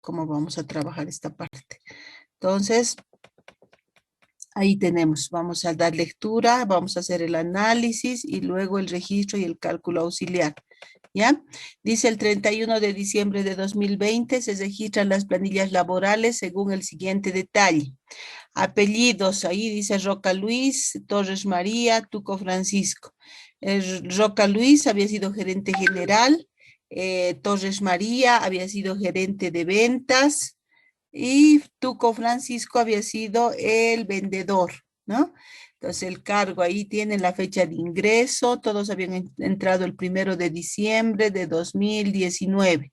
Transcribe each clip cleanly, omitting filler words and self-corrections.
cómo vamos a trabajar esta parte. Entonces, ahí tenemos, vamos a dar lectura, vamos a hacer el análisis y luego el registro y el cálculo auxiliar. ¿Ya? Dice el 31 de diciembre de 2020 se registran las planillas laborales según el siguiente detalle. Apellidos, ahí dice Roca Luis, Torres María, Tuco Francisco. Roca Luis había sido gerente general, Torres María había sido gerente de ventas y Tuco Francisco había sido el vendedor, ¿no? Entonces el cargo ahí tiene la fecha de ingreso, todos habían entrado el 1 de diciembre de 2019.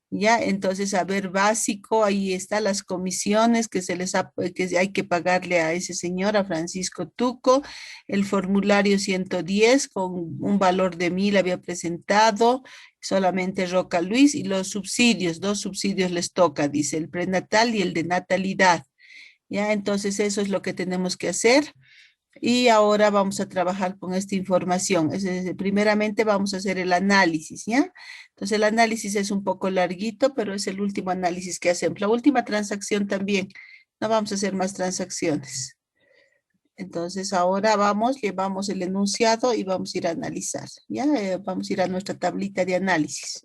Ya, entonces, haber básico, ahí están las comisiones que que hay que pagarle a ese señor, a Francisco Tuco, el formulario 110 con un valor de 1,000 había presentado, solamente Roca Luis, y los subsidios, 2 subsidios les toca, dice, el prenatal y el de natalidad. Ya, entonces eso es lo que tenemos que hacer. Y ahora vamos a trabajar con esta información. Primeramente vamos a hacer el análisis, ¿ya? Entonces el análisis es un poco larguito, pero es el último análisis que hacemos. La última transacción también. No vamos a hacer más transacciones. Entonces ahora llevamos el enunciado y vamos a ir a analizar, ¿ya? Vamos a ir a nuestra tablita de análisis.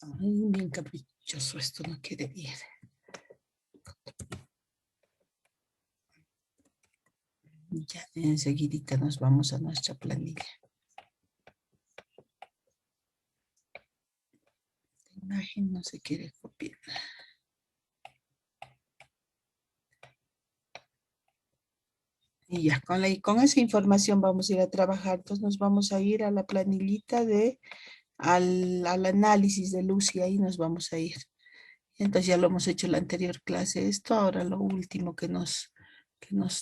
Ay, bien caprichoso, esto no quiere bien. Ya enseguidita nos vamos a nuestra planilla. La imagen no se quiere copiar. Y ya, con esa información vamos a ir a trabajar. Entonces nos vamos a ir a la planillita al análisis de luz y ahí nos vamos a ir. Entonces ya lo hemos hecho en la anterior clase esto. Ahora lo último que nos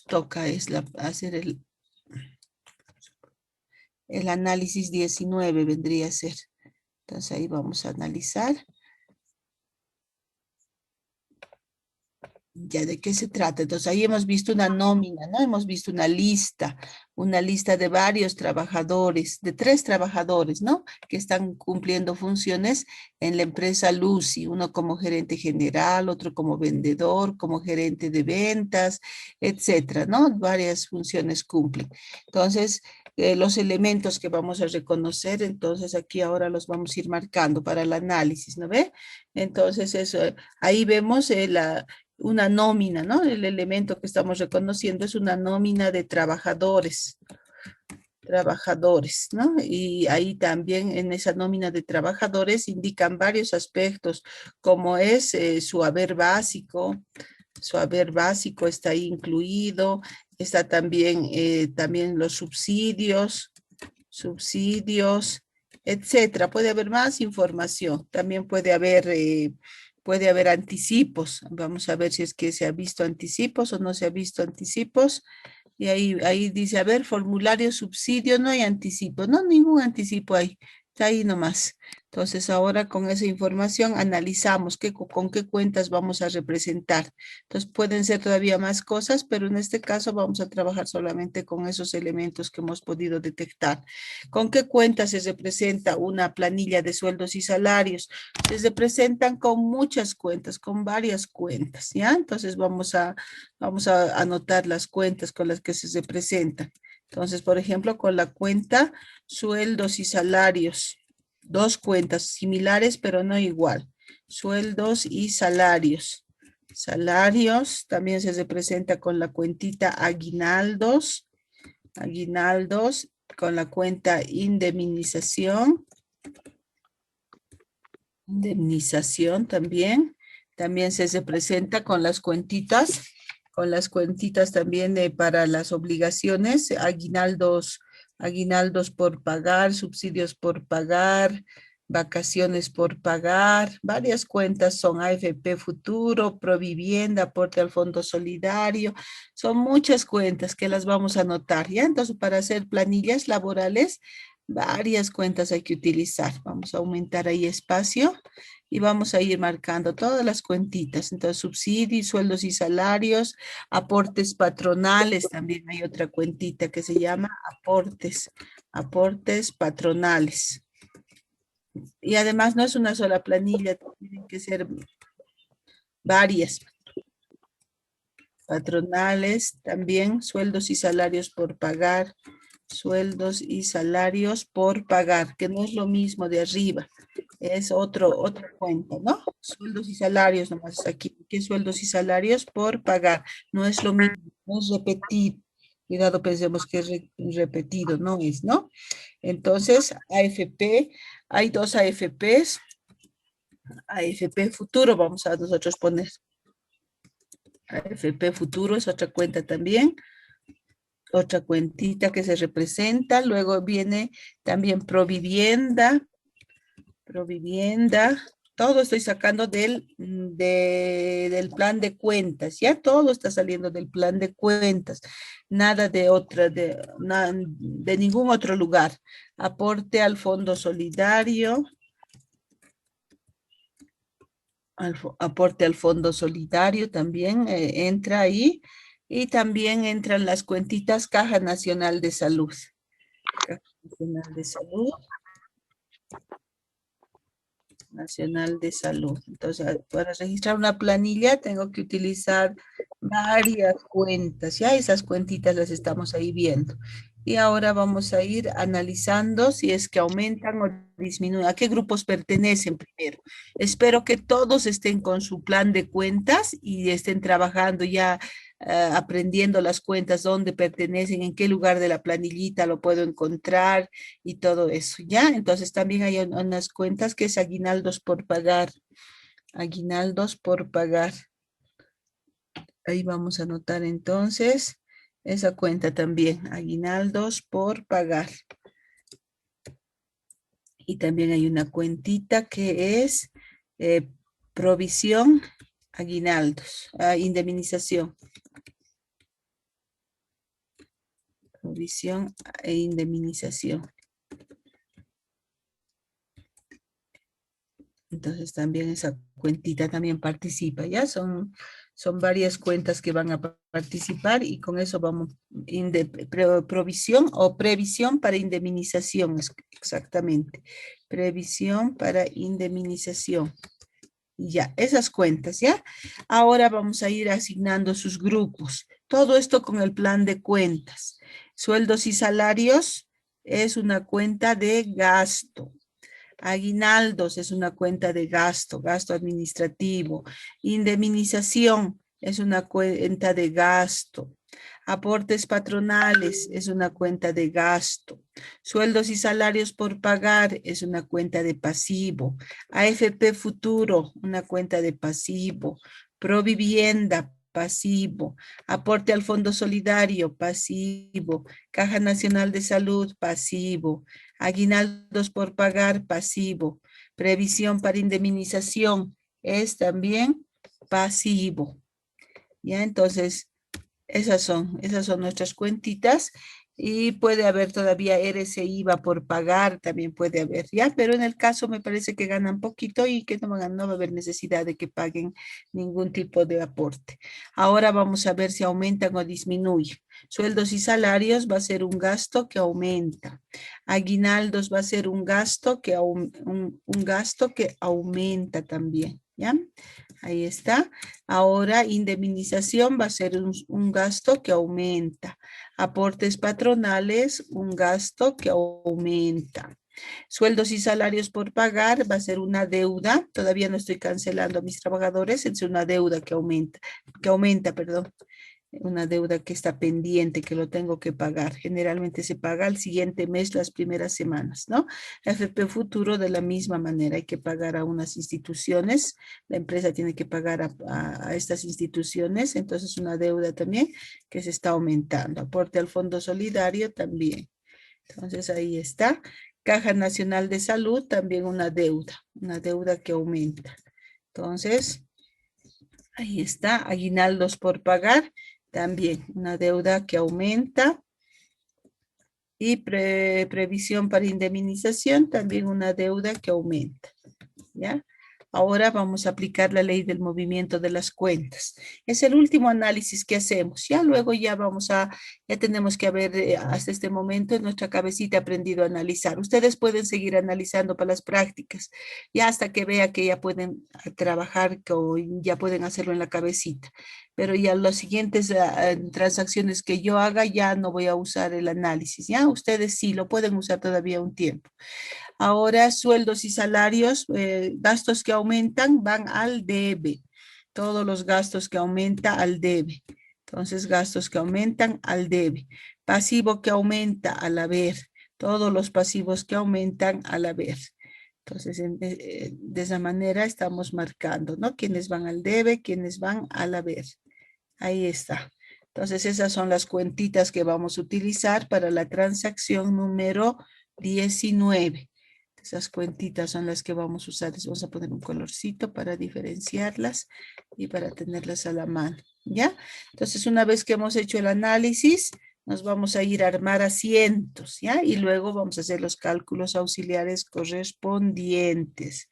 toca es hacer el análisis 19 vendría a ser. Entonces ahí vamos a analizar. Ya, ¿de qué se trata? Entonces ahí hemos visto una nómina, ¿no? Hemos visto una lista de varios trabajadores, de 3 trabajadores, ¿no? Que están cumpliendo funciones en la empresa Lucy, uno como gerente general, otro como vendedor, como gerente de ventas, etcétera, ¿no? Varias funciones cumplen. Entonces, los elementos que vamos a reconocer, entonces aquí ahora los vamos a ir marcando para el análisis, ¿no ve? Entonces, eso, ahí vemos una nómina, ¿no? El elemento que estamos reconociendo es una nómina de trabajadores, ¿no? Y ahí también en esa nómina de trabajadores indican varios aspectos, como es su haber básico está ahí incluido, está también, también los subsidios, etcétera. Puede haber más información, también puede haber anticipos. Vamos a ver si es que se ha visto anticipos o no se ha visto anticipos. Y ahí dice, a ver, formulario, subsidio, no hay anticipo. No, ningún anticipo hay. Está ahí nomás. Entonces ahora con esa información analizamos con qué cuentas vamos a representar. Entonces pueden ser todavía más cosas, pero en este caso vamos a trabajar solamente con esos elementos que hemos podido detectar. ¿Con qué cuentas se representa una planilla de sueldos y salarios? Se presentan con muchas cuentas, con varias cuentas, ¿ya? Entonces vamos a anotar las cuentas con las que se presentan. Entonces, por ejemplo, con la cuenta sueldos y salarios, 2 cuentas similares, pero no igual. Sueldos y salarios. Salarios también se representa con la cuentita aguinaldos, con la cuenta indemnización también se representa con las cuentitas también para las obligaciones, aguinaldos por pagar, subsidios por pagar, vacaciones por pagar, varias cuentas son AFP Futuro, Provivienda, aporte al Fondo Solidario, son muchas cuentas que las vamos a anotar, ¿ya? Entonces, para hacer planillas laborales, varias cuentas hay que utilizar. Vamos a aumentar ahí espacio y vamos a ir marcando todas las cuentitas. Entonces, subsidios, sueldos y salarios, aportes patronales, también hay otra cuentita que se llama aportes patronales. Y además no es una sola planilla, tienen que ser varias. Patronales también, sueldos y salarios por pagar, sueldos y salarios por pagar, que no es lo mismo de arriba, es otra cuenta, ¿no? Sueldos y salarios nomás aquí, ¿qué sueldos y salarios por pagar? No es lo mismo, no es repetir. Cuidado, pensemos que es repetido, no es, ¿no? Entonces, AFP, hay dos AFPs, AFP futuro, vamos a nosotros poner. AFP futuro es otra cuenta también, otra cuentita que se representa. Luego viene también Provivienda, todo estoy sacando del plan de cuentas, ya todo está saliendo del plan de cuentas, nada de otra, de ningún otro lugar. Aporte al Fondo Solidario, aporte al Fondo Solidario también entra ahí, y también entran las cuentitas Caja Nacional de Salud. Caja Nacional de Salud. Nacional de Salud. Entonces, para registrar una planilla tengo que utilizar varias cuentas. Ya esas cuentitas las estamos ahí viendo. Y ahora vamos a ir analizando si es que aumentan o disminuyen. ¿A qué grupos pertenecen primero? Espero que todos estén con su plan de cuentas y estén trabajando ya, aprendiendo las cuentas, dónde pertenecen, en qué lugar de la planillita lo puedo encontrar y todo eso, ¿ya? Entonces también hay unas cuentas que es aguinaldos por pagar. Aguinaldos por pagar. Ahí vamos a anotar entonces esa cuenta también, aguinaldos por pagar. Y también hay una cuentita que es provisión, aguinaldos, indemnización. Provisión e indemnización. Entonces también esa cuentita también participa, ¿ya? Son varias cuentas que van a participar y con eso vamos, provisión o previsión para indemnización, exactamente. Previsión para indemnización. Ya, esas cuentas, ¿ya? Ahora vamos a ir asignando sus grupos. Todo esto con el plan de cuentas. Sueldos y salarios es una cuenta de gasto. Aguinaldos es una cuenta de gasto, gasto administrativo. Indemnización es una cuenta de gasto. Aportes patronales es una cuenta de gasto. Sueldos y salarios por pagar es una cuenta de pasivo. AFP futuro, una cuenta de pasivo. Provivienda, pasivo. Aporte al Fondo Solidario, pasivo. Caja Nacional de Salud, pasivo. Aguinaldos por pagar, pasivo. Previsión para indemnización es también pasivo. Ya, entonces, esas son nuestras cuentitas. Y puede haber todavía RC IVA por pagar, también puede haber, ¿ya? Pero en el caso me parece que ganan poquito y que no va a haber necesidad de que paguen ningún tipo de aporte. Ahora vamos a ver si aumentan o disminuyen. Sueldos y salarios va a ser un gasto que aumenta. Aguinaldos va a ser un gasto que aumenta también, ¿ya? Ahí está. Ahora, indemnización va a ser un gasto que aumenta. Aportes patronales, un gasto que aumenta. Sueldos y salarios por pagar va a ser una deuda. Todavía no estoy cancelando a mis trabajadores, es una deuda que aumenta, perdón. Una deuda que está pendiente, que lo tengo que pagar. Generalmente se paga al siguiente mes, las primeras semanas, ¿no? FP Futuro de la misma manera, hay que pagar a unas instituciones, la empresa tiene que pagar a estas instituciones, entonces una deuda también que se está aumentando. Aporte al Fondo Solidario también. Entonces ahí está. Caja Nacional de Salud, también una deuda que aumenta. Entonces, ahí está. Aguinaldos por pagar, también una deuda que aumenta. Y previsión para indemnización, también una deuda que aumenta. ¿Ya? Ahora vamos a aplicar la ley del movimiento de las cuentas. Es el último análisis que hacemos. Ya luego ya ya tenemos que haber hasta este momento en nuestra cabecita aprendido a analizar. Ustedes pueden seguir analizando para las prácticas, ya hasta que vea que ya pueden trabajar, ya pueden hacerlo en la cabecita. Pero ya las siguientes transacciones que yo haga, ya no voy a usar el análisis. Ya ustedes sí lo pueden usar todavía un tiempo. Ahora, sueldos y salarios, gastos que aumentan van al debe. Todos los gastos que aumenta al debe. Entonces, gastos que aumentan al debe. Pasivo que aumenta al haber. Todos los pasivos que aumentan al haber. Entonces, de esa manera estamos marcando, ¿no? Quiénes van al debe, quiénes van al haber. Ahí está. Entonces, esas son las cuentitas que vamos a utilizar para la transacción número 19. Esas cuentitas son las que vamos a usar. Les vamos a poner un colorcito para diferenciarlas y para tenerlas a la mano, ¿ya? Entonces, una vez que hemos hecho el análisis, nos vamos a ir a armar asientos, ¿ya? Y luego vamos a hacer los cálculos auxiliares correspondientes.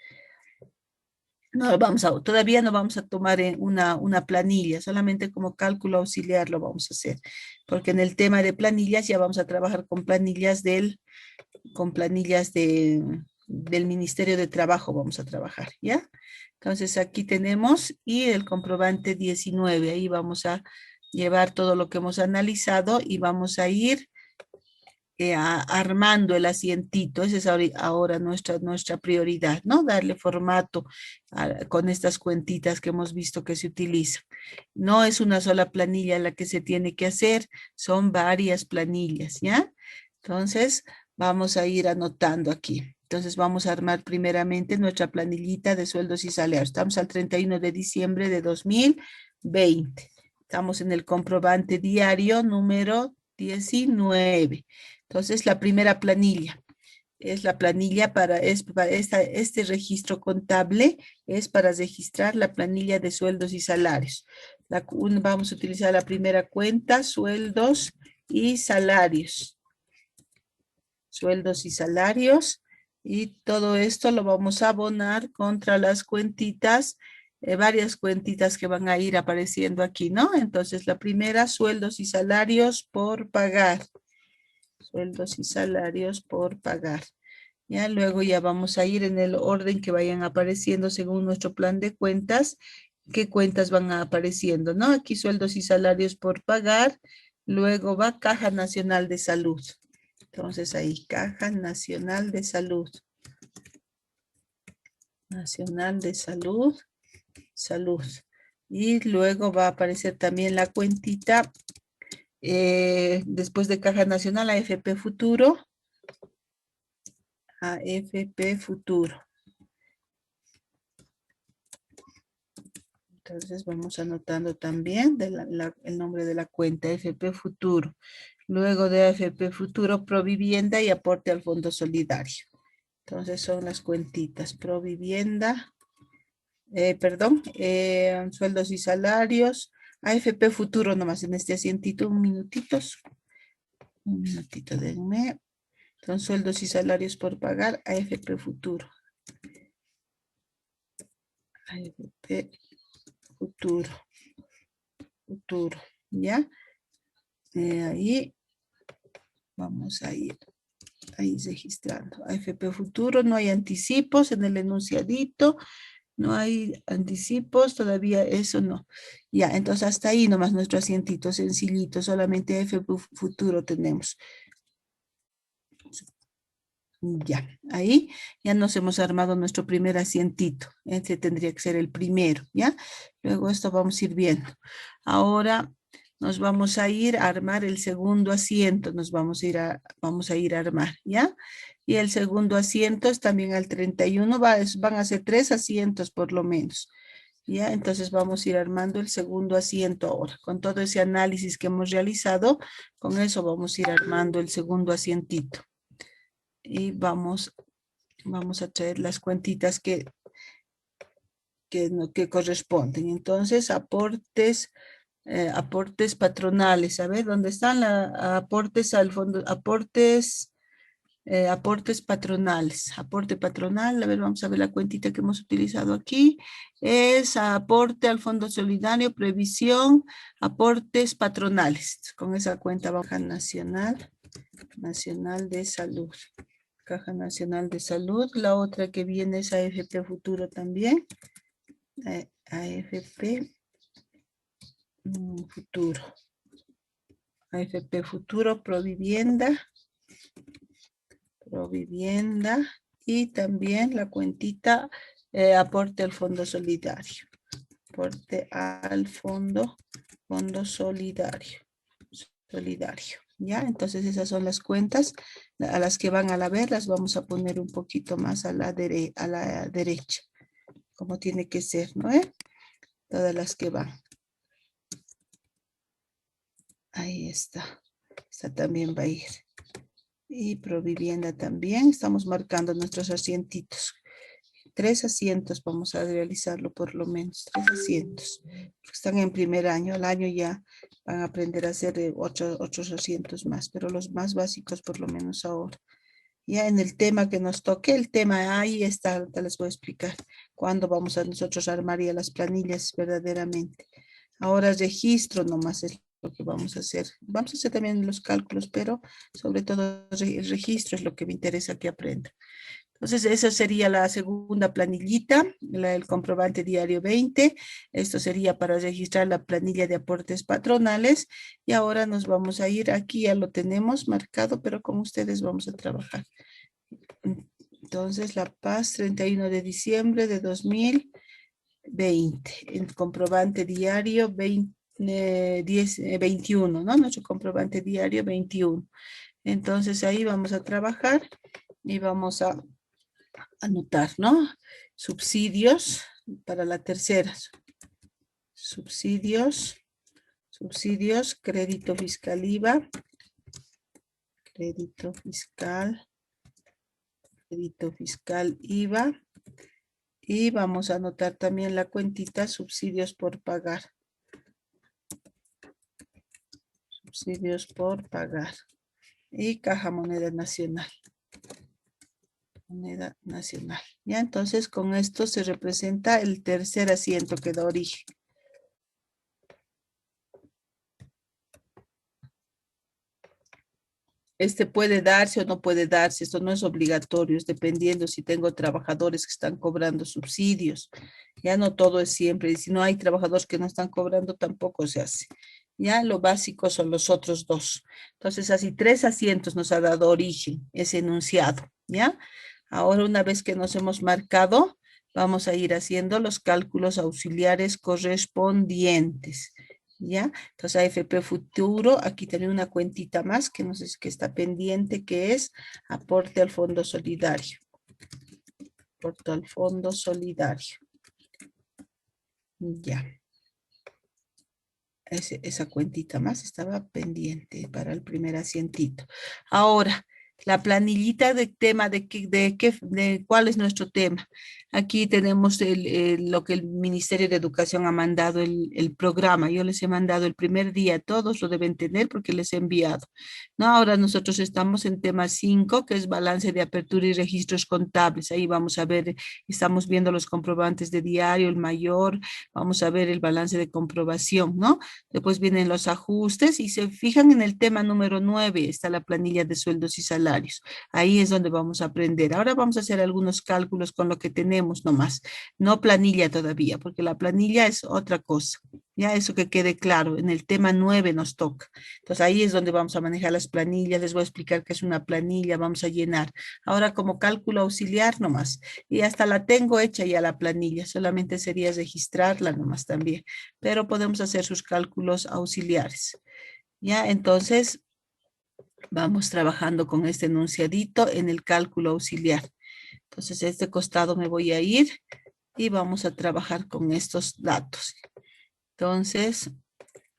No todavía no vamos a tomar una planilla, solamente como cálculo auxiliar lo vamos a hacer, porque en el tema de planillas ya vamos a trabajar con planillas del Ministerio de Trabajo vamos a trabajar, ¿ya? Entonces aquí tenemos y el comprobante 19, ahí vamos a llevar todo lo que hemos analizado y vamos a ir armando el asientito. Esa es ahora nuestra prioridad, ¿no? Darle formato con estas cuentitas que hemos visto que se utilizan. No es una sola planilla la que se tiene que hacer, son varias planillas, ¿ya? Entonces, vamos a ir anotando aquí. Entonces, vamos a armar primeramente nuestra planillita de sueldos y salarios. Estamos al 31 de diciembre de 2020. Estamos en el comprobante diario número 19. Entonces, la primera planilla es la planilla para este registro contable, es para registrar la planilla de sueldos y salarios. Vamos a utilizar la primera cuenta, sueldos y salarios. Sueldos y salarios. Y todo esto lo vamos a abonar contra las cuentitas, varias cuentitas que van a ir apareciendo aquí, ¿no? Entonces, la primera, sueldos y salarios por pagar. Sueldos y salarios por pagar. Ya luego ya vamos a ir en el orden que vayan apareciendo según nuestro plan de cuentas, qué cuentas van apareciendo, ¿no? Aquí sueldos y salarios por pagar, luego va Caja Nacional de Salud. Entonces ahí, Caja Nacional de Salud. Nacional de Salud, Salud. Y luego va a aparecer también la cuentita, después de Caja Nacional, AFP Futuro. AFP Futuro. Entonces vamos anotando también el nombre de la cuenta, AFP Futuro. Luego de AFP Futuro, Provivienda y aporte al Fondo Solidario. Entonces son las cuentitas, Provivienda, sueldos y salarios, AFP Futuro nomás en este asientito, un minutito, denme. Son sueldos y salarios por pagar, AFP Futuro. AFP Futuro. Futuro, ¿ya? Ahí vamos a ir ahí registrando. AFP Futuro, no hay anticipos en el enunciadito, no hay anticipos, todavía eso no. Ya, entonces hasta ahí nomás nuestro asientito sencillito, solamente AFP Futuro tenemos. Ya, ahí ya nos hemos armado nuestro primer asientito. Este tendría que ser el primero, ¿ya? Luego esto vamos a ir viendo. Ahora nos vamos a ir a armar el segundo asiento. Vamos a ir a armar, ¿ya? Y el segundo asiento es también al 31. Van a ser 3 asientos por lo menos. ¿Ya? Entonces vamos a ir armando el segundo asiento ahora. Con todo ese análisis que hemos realizado, con eso vamos a ir armando el segundo asientito. Y vamos a traer las cuentitas que corresponden. Entonces, aportes patronales. A ver, ¿dónde están aportes al fondo? Aportes Aportes patronales. Aporte patronal, a ver, vamos a ver la cuentita que hemos utilizado aquí. Es aporte al Fondo Solidario, previsión, aportes patronales. Con esa cuenta Caja Nacional de Salud. Caja Nacional de Salud. La otra que viene es AFP Futuro también. AFP Futuro. AFP Futuro, Provivienda. Provivienda. Y también la cuentita aporte al Fondo Solidario. Aporte al Fondo Solidario. ¿Ya? Entonces esas son las cuentas a las que van a la ver, las vamos a poner un poquito más a la derecha, como tiene que ser, ¿no? Todas las que van. Ahí está. Esta también va a ir. Y Provivienda también. Estamos marcando nuestros asientitos. 3 asientos vamos a realizarlo por lo menos. 3 asientos. Porque están en primer año. Al año ya van a aprender a hacer 8 asientos más. Pero los más básicos por lo menos ahora. Ya en el tema que nos toque, el tema ahí está. Ahorita les voy a explicar cuándo vamos a nosotros armar ya las planillas verdaderamente. Ahora registro nomás es lo que vamos a hacer. Vamos a hacer también los cálculos, pero sobre todo el registro es lo que me interesa que aprenda. Entonces, esa sería la segunda planillita, el comprobante diario 20. Esto sería para registrar la planilla de aportes patronales. Y ahora nos vamos a ir, aquí ya lo tenemos marcado, pero con ustedes vamos a trabajar. Entonces, La Paz, 31 de diciembre de 2020. El comprobante diario 21, ¿no? Nuestro comprobante diario 21. Entonces, ahí vamos a trabajar y vamos a anotar, ¿no? Subsidios para la tercera. Subsidios, crédito fiscal IVA, crédito fiscal IVA. Y vamos a anotar también la cuentita subsidios por pagar. Subsidios por pagar. Y Caja Moneda Nacional. Moneda Nacional. Ya, entonces con esto se representa el tercer asiento que da origen. Este puede darse o no puede darse, esto no es obligatorio, es dependiendo si tengo trabajadores que están cobrando subsidios. Ya no todo es siempre, y si no hay trabajadores que no están cobrando, tampoco se hace. Ya lo básico son los otros dos. Entonces, así 3 asientos nos ha dado origen ese enunciado, ¿ya? Ahora, una vez que nos hemos marcado, vamos a ir haciendo los cálculos auxiliares correspondientes. ¿Ya? Entonces, AFP Futuro, aquí también una cuentita más que no sé si está pendiente, que es aporte al Fondo Solidario. Aporte al Fondo Solidario. Ya. Esa cuentita más estaba pendiente para el primer asientito. Ahora, la planillita de tema, de cuál es nuestro tema. Aquí tenemos lo que el Ministerio de Educación ha mandado, el programa. Yo les he mandado el primer día, todos lo deben tener porque les he enviado. ¿No? Ahora nosotros estamos en tema 5, que es balance de apertura y registros contables. Ahí vamos a ver, estamos viendo los comprobantes de diario, el mayor, vamos a ver el balance de comprobación, ¿no? Después vienen los ajustes y se fijan en el tema número 9, está la planilla de sueldos y salarios. Ahí es donde vamos a aprender. Ahora vamos a hacer algunos cálculos con lo que tenemos nomás. No planilla todavía, porque la planilla es otra cosa. Ya eso que quede claro, en el tema 9 nos toca. Entonces ahí es donde vamos a manejar las planillas, les voy a explicar qué es una planilla, vamos a llenar. Ahora como cálculo auxiliar nomás. Y hasta la tengo hecha ya la planilla, solamente sería registrarla nomás también. Pero podemos hacer sus cálculos auxiliares. Ya, entonces vamos trabajando con este enunciadito en el cálculo auxiliar. Entonces, este costado me voy a ir y vamos a trabajar con estos datos. Entonces,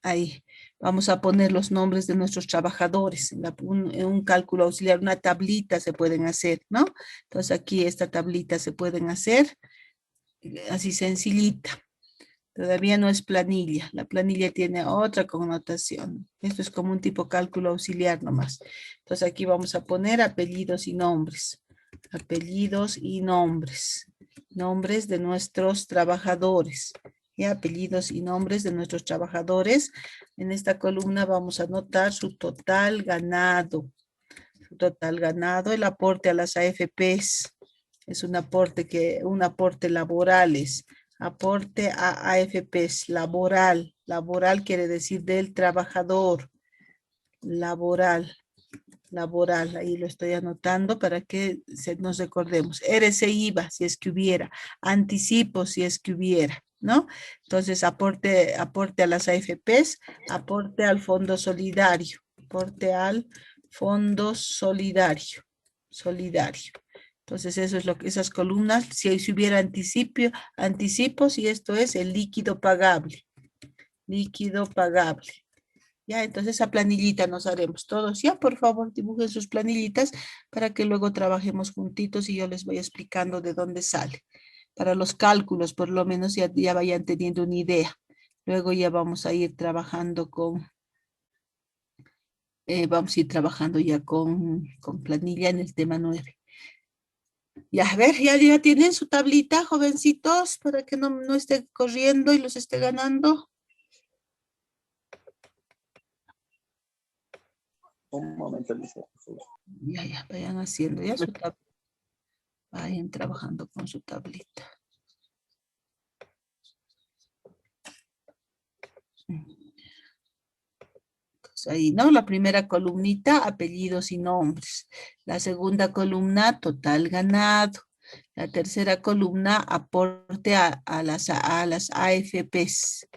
ahí vamos a poner los nombres de nuestros trabajadores. En un cálculo auxiliar, una tablita se pueden hacer, ¿no? Entonces, aquí esta tablita se pueden hacer así sencillita. Todavía no es planilla. La planilla tiene otra connotación. Esto es como un tipo cálculo auxiliar nomás. Entonces aquí vamos a poner apellidos y nombres. Apellidos y nombres. Nombres de nuestros trabajadores. Y apellidos y nombres de nuestros trabajadores. En esta columna vamos a anotar su total ganado. Su total ganado, el aporte a las AFPs. Es un aporte laborales. Aporte a AFPs, laboral. Laboral quiere decir del trabajador. Laboral. Laboral, ahí lo estoy anotando para que nos recordemos. RC IVA, si es que hubiera. Anticipo, si es que hubiera, ¿no? Entonces, aporte a las AFPs, aporte al Fondo Solidario. Aporte al Fondo Solidario. Solidario. Entonces, eso es lo que esas columnas, si hubiera anticipos, y esto es el líquido pagable. Líquido pagable. Ya, entonces esa planillita nos haremos todos. Ya, por favor, dibujen sus planillitas para que luego trabajemos juntitos y yo les voy explicando de dónde sale. Para los cálculos, por lo menos ya vayan teniendo una idea. Luego ya vamos a ir trabajando vamos a ir trabajando ya con planilla en el tema 9. Ya, a ver, ya tienen su tablita, jovencitos, para que no esté corriendo y los esté ganando. Un momento, Alicia, por favor. Ya, vayan haciendo ya su tablita. Vayan trabajando con su tablita. Entonces ahí, ¿no? La primera columnita, apellidos y nombres. La segunda columna, total ganado. La tercera columna, aporte a las AFPs.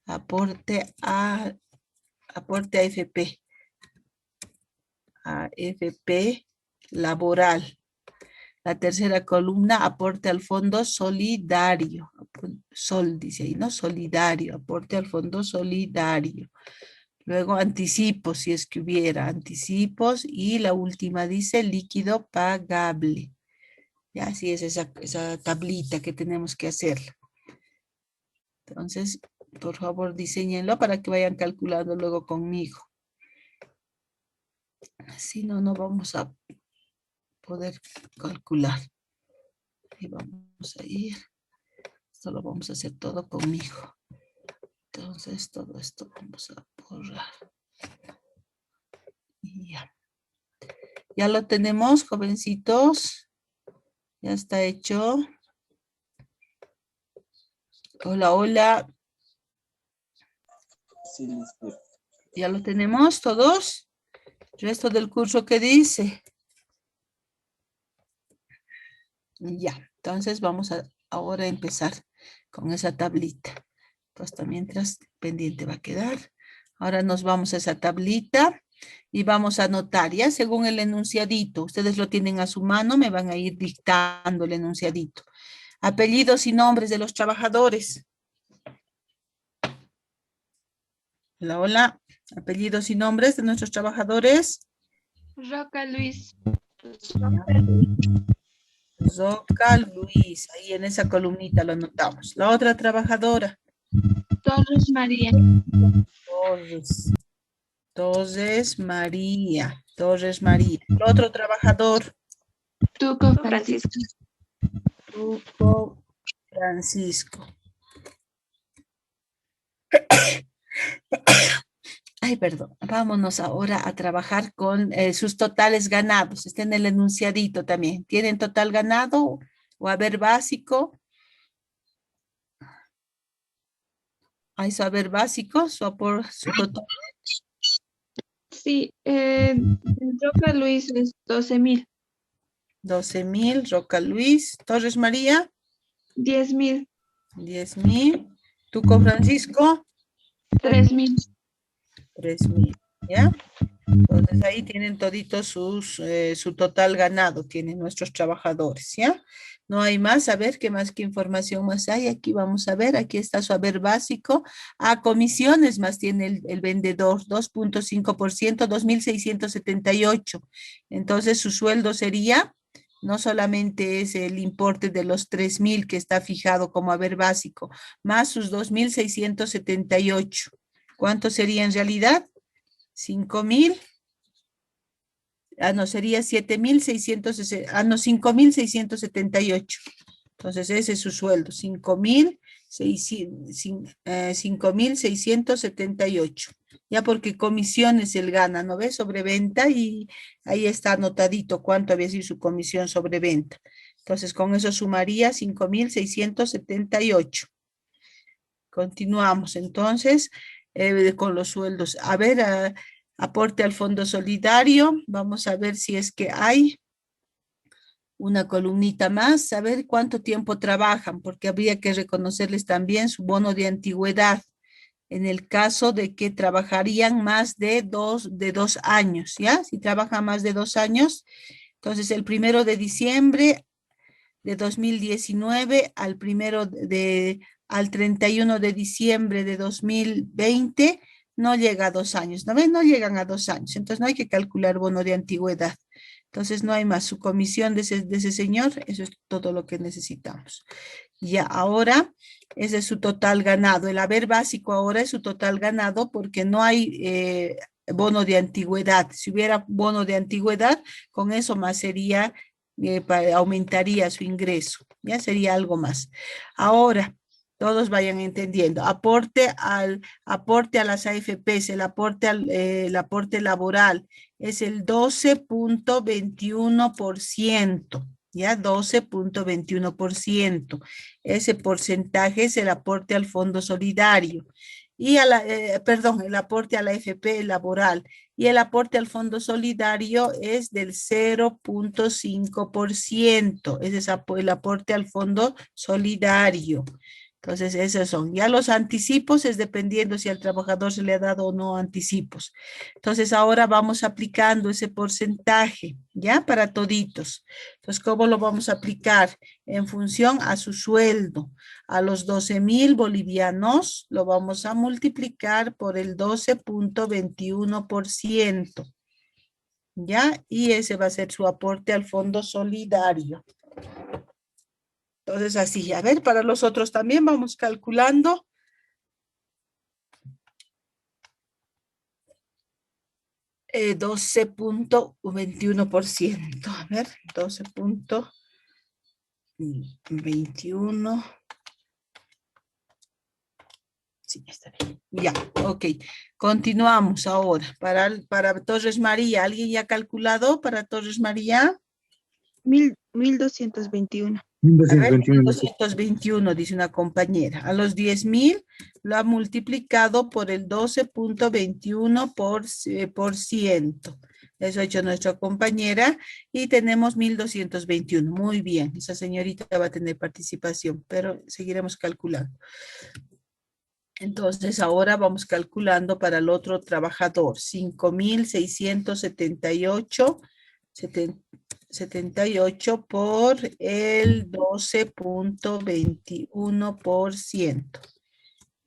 Aporte a AFP. AFP laboral. La tercera columna, aporte al fondo solidario. Sol dice ahí, ¿no? Solidario, aporte al fondo solidario. Luego anticipos, si es que hubiera anticipos. Y la última dice líquido pagable. Ya, así es esa tablita que tenemos que hacer. Entonces, por favor, diseñenlo para que vayan calculando luego conmigo. Si no, no vamos a poder calcular. Ahí vamos a ir. Esto lo vamos a hacer todo conmigo. Entonces, todo esto vamos a borrar. Y ya. Ya lo tenemos, jovencitos. Ya está hecho. Hola, hola. Sí, listo. ¿Ya lo tenemos todos? ¿El resto del curso qué dice? Ya, entonces vamos a ahora empezar con esa tablita. Hasta mientras pendiente va a quedar. Ahora nos vamos a esa tablita y vamos a anotar ya según el enunciadito. Ustedes lo tienen a su mano, me van a ir dictando el enunciadito. Apellidos y nombres de los trabajadores. Hola, hola. Apellidos y nombres de nuestros trabajadores. Roca Luis. Roca Luis. Ahí en esa columnita lo anotamos. La otra trabajadora. Torres María. Torres María. Torres María. El otro trabajador. Tuco Francisco. Tuco Francisco. Ay, perdón. Vámonos ahora a trabajar con sus totales ganados. Está en el enunciadito también. ¿Tienen total ganado o haber básico? Hay su haber básico, su total. Sí, Roca Luis es 12,000. 12,000. Roca Luis. Torres María. 10,000. 10,000. Tuco Francisco. 3,000. 3,000. ¿Ya? Entonces ahí tienen toditos su total ganado, tienen nuestros trabajadores, ¿ya? No hay más, a ver, qué información más hay? Aquí vamos a ver, aquí está su haber básico. A comisiones más tiene el vendedor, 2.5%, 2.678. Entonces su sueldo sería No solamente es el importe de los 3.000 que está fijado como haber básico, más sus 2.678. ¿Cuánto sería en realidad? 5.000. No, sería 7.660. No, 5.678. Entonces, ese es su sueldo, 5.678. Ya porque comisiones él gana, ¿no ves? Sobre venta y ahí está anotadito cuánto había sido su comisión sobre venta. Entonces, con eso sumaría 5.678. Continuamos, entonces, con los sueldos. A ver, aporte al Fondo Solidario. Vamos a ver si es que hay una columnita más, saber cuánto tiempo trabajan, porque habría que reconocerles también su bono de antigüedad, en el caso de que trabajarían más de dos años, ¿ya? Si trabajan más de 2 años, entonces el 1 de diciembre de 2019 al 31 de diciembre de 2020, no llega a 2 años, ¿no ven? No llegan a 2 años, entonces no hay que calcular bono de antigüedad. Entonces no hay más, su comisión de ese señor, eso es todo lo que necesitamos. Ya, ahora, ese es su total ganado. El haber básico ahora es su total ganado porque no hay bono de antigüedad. Si hubiera bono de antigüedad, con eso más sería, aumentaría su ingreso. Ya sería algo más. Ahora, todos vayan entendiendo. Aporte a las AFPs, el aporte laboral es el 12.21%. Ya 12.21%. Ese porcentaje es el aporte al Fondo Solidario. Y el aporte a la AFP laboral. Y el aporte al Fondo Solidario es del 0.5%. Ese es el aporte al Fondo Solidario. Entonces, esos son. Ya los anticipos es dependiendo si al trabajador se le ha dado o no anticipos. Entonces, ahora vamos aplicando ese porcentaje, ¿ya? Para toditos. Entonces, ¿cómo lo vamos a aplicar? En función a su sueldo. A los 12.000 bolivianos lo vamos a multiplicar por el 12.21%. ¿Ya? Y ese va a ser su aporte al Fondo Solidario. Entonces, así, a ver, para los otros también vamos calculando. Eh, 12.21%. A ver, 12.21. Sí, está bien. Ya, ok. Continuamos ahora. Para Torres María, ¿alguien ya ha calculado para Torres María? 1.221. A ver, 221, dice una compañera. A los 10.000 lo ha multiplicado por el 12.21%. Eso ha hecho nuestra compañera y tenemos 1.221. Muy bien, esa señorita va a tener participación, pero seguiremos calculando. Entonces, ahora vamos calculando para el otro trabajador. 5.678 por el 12.21%.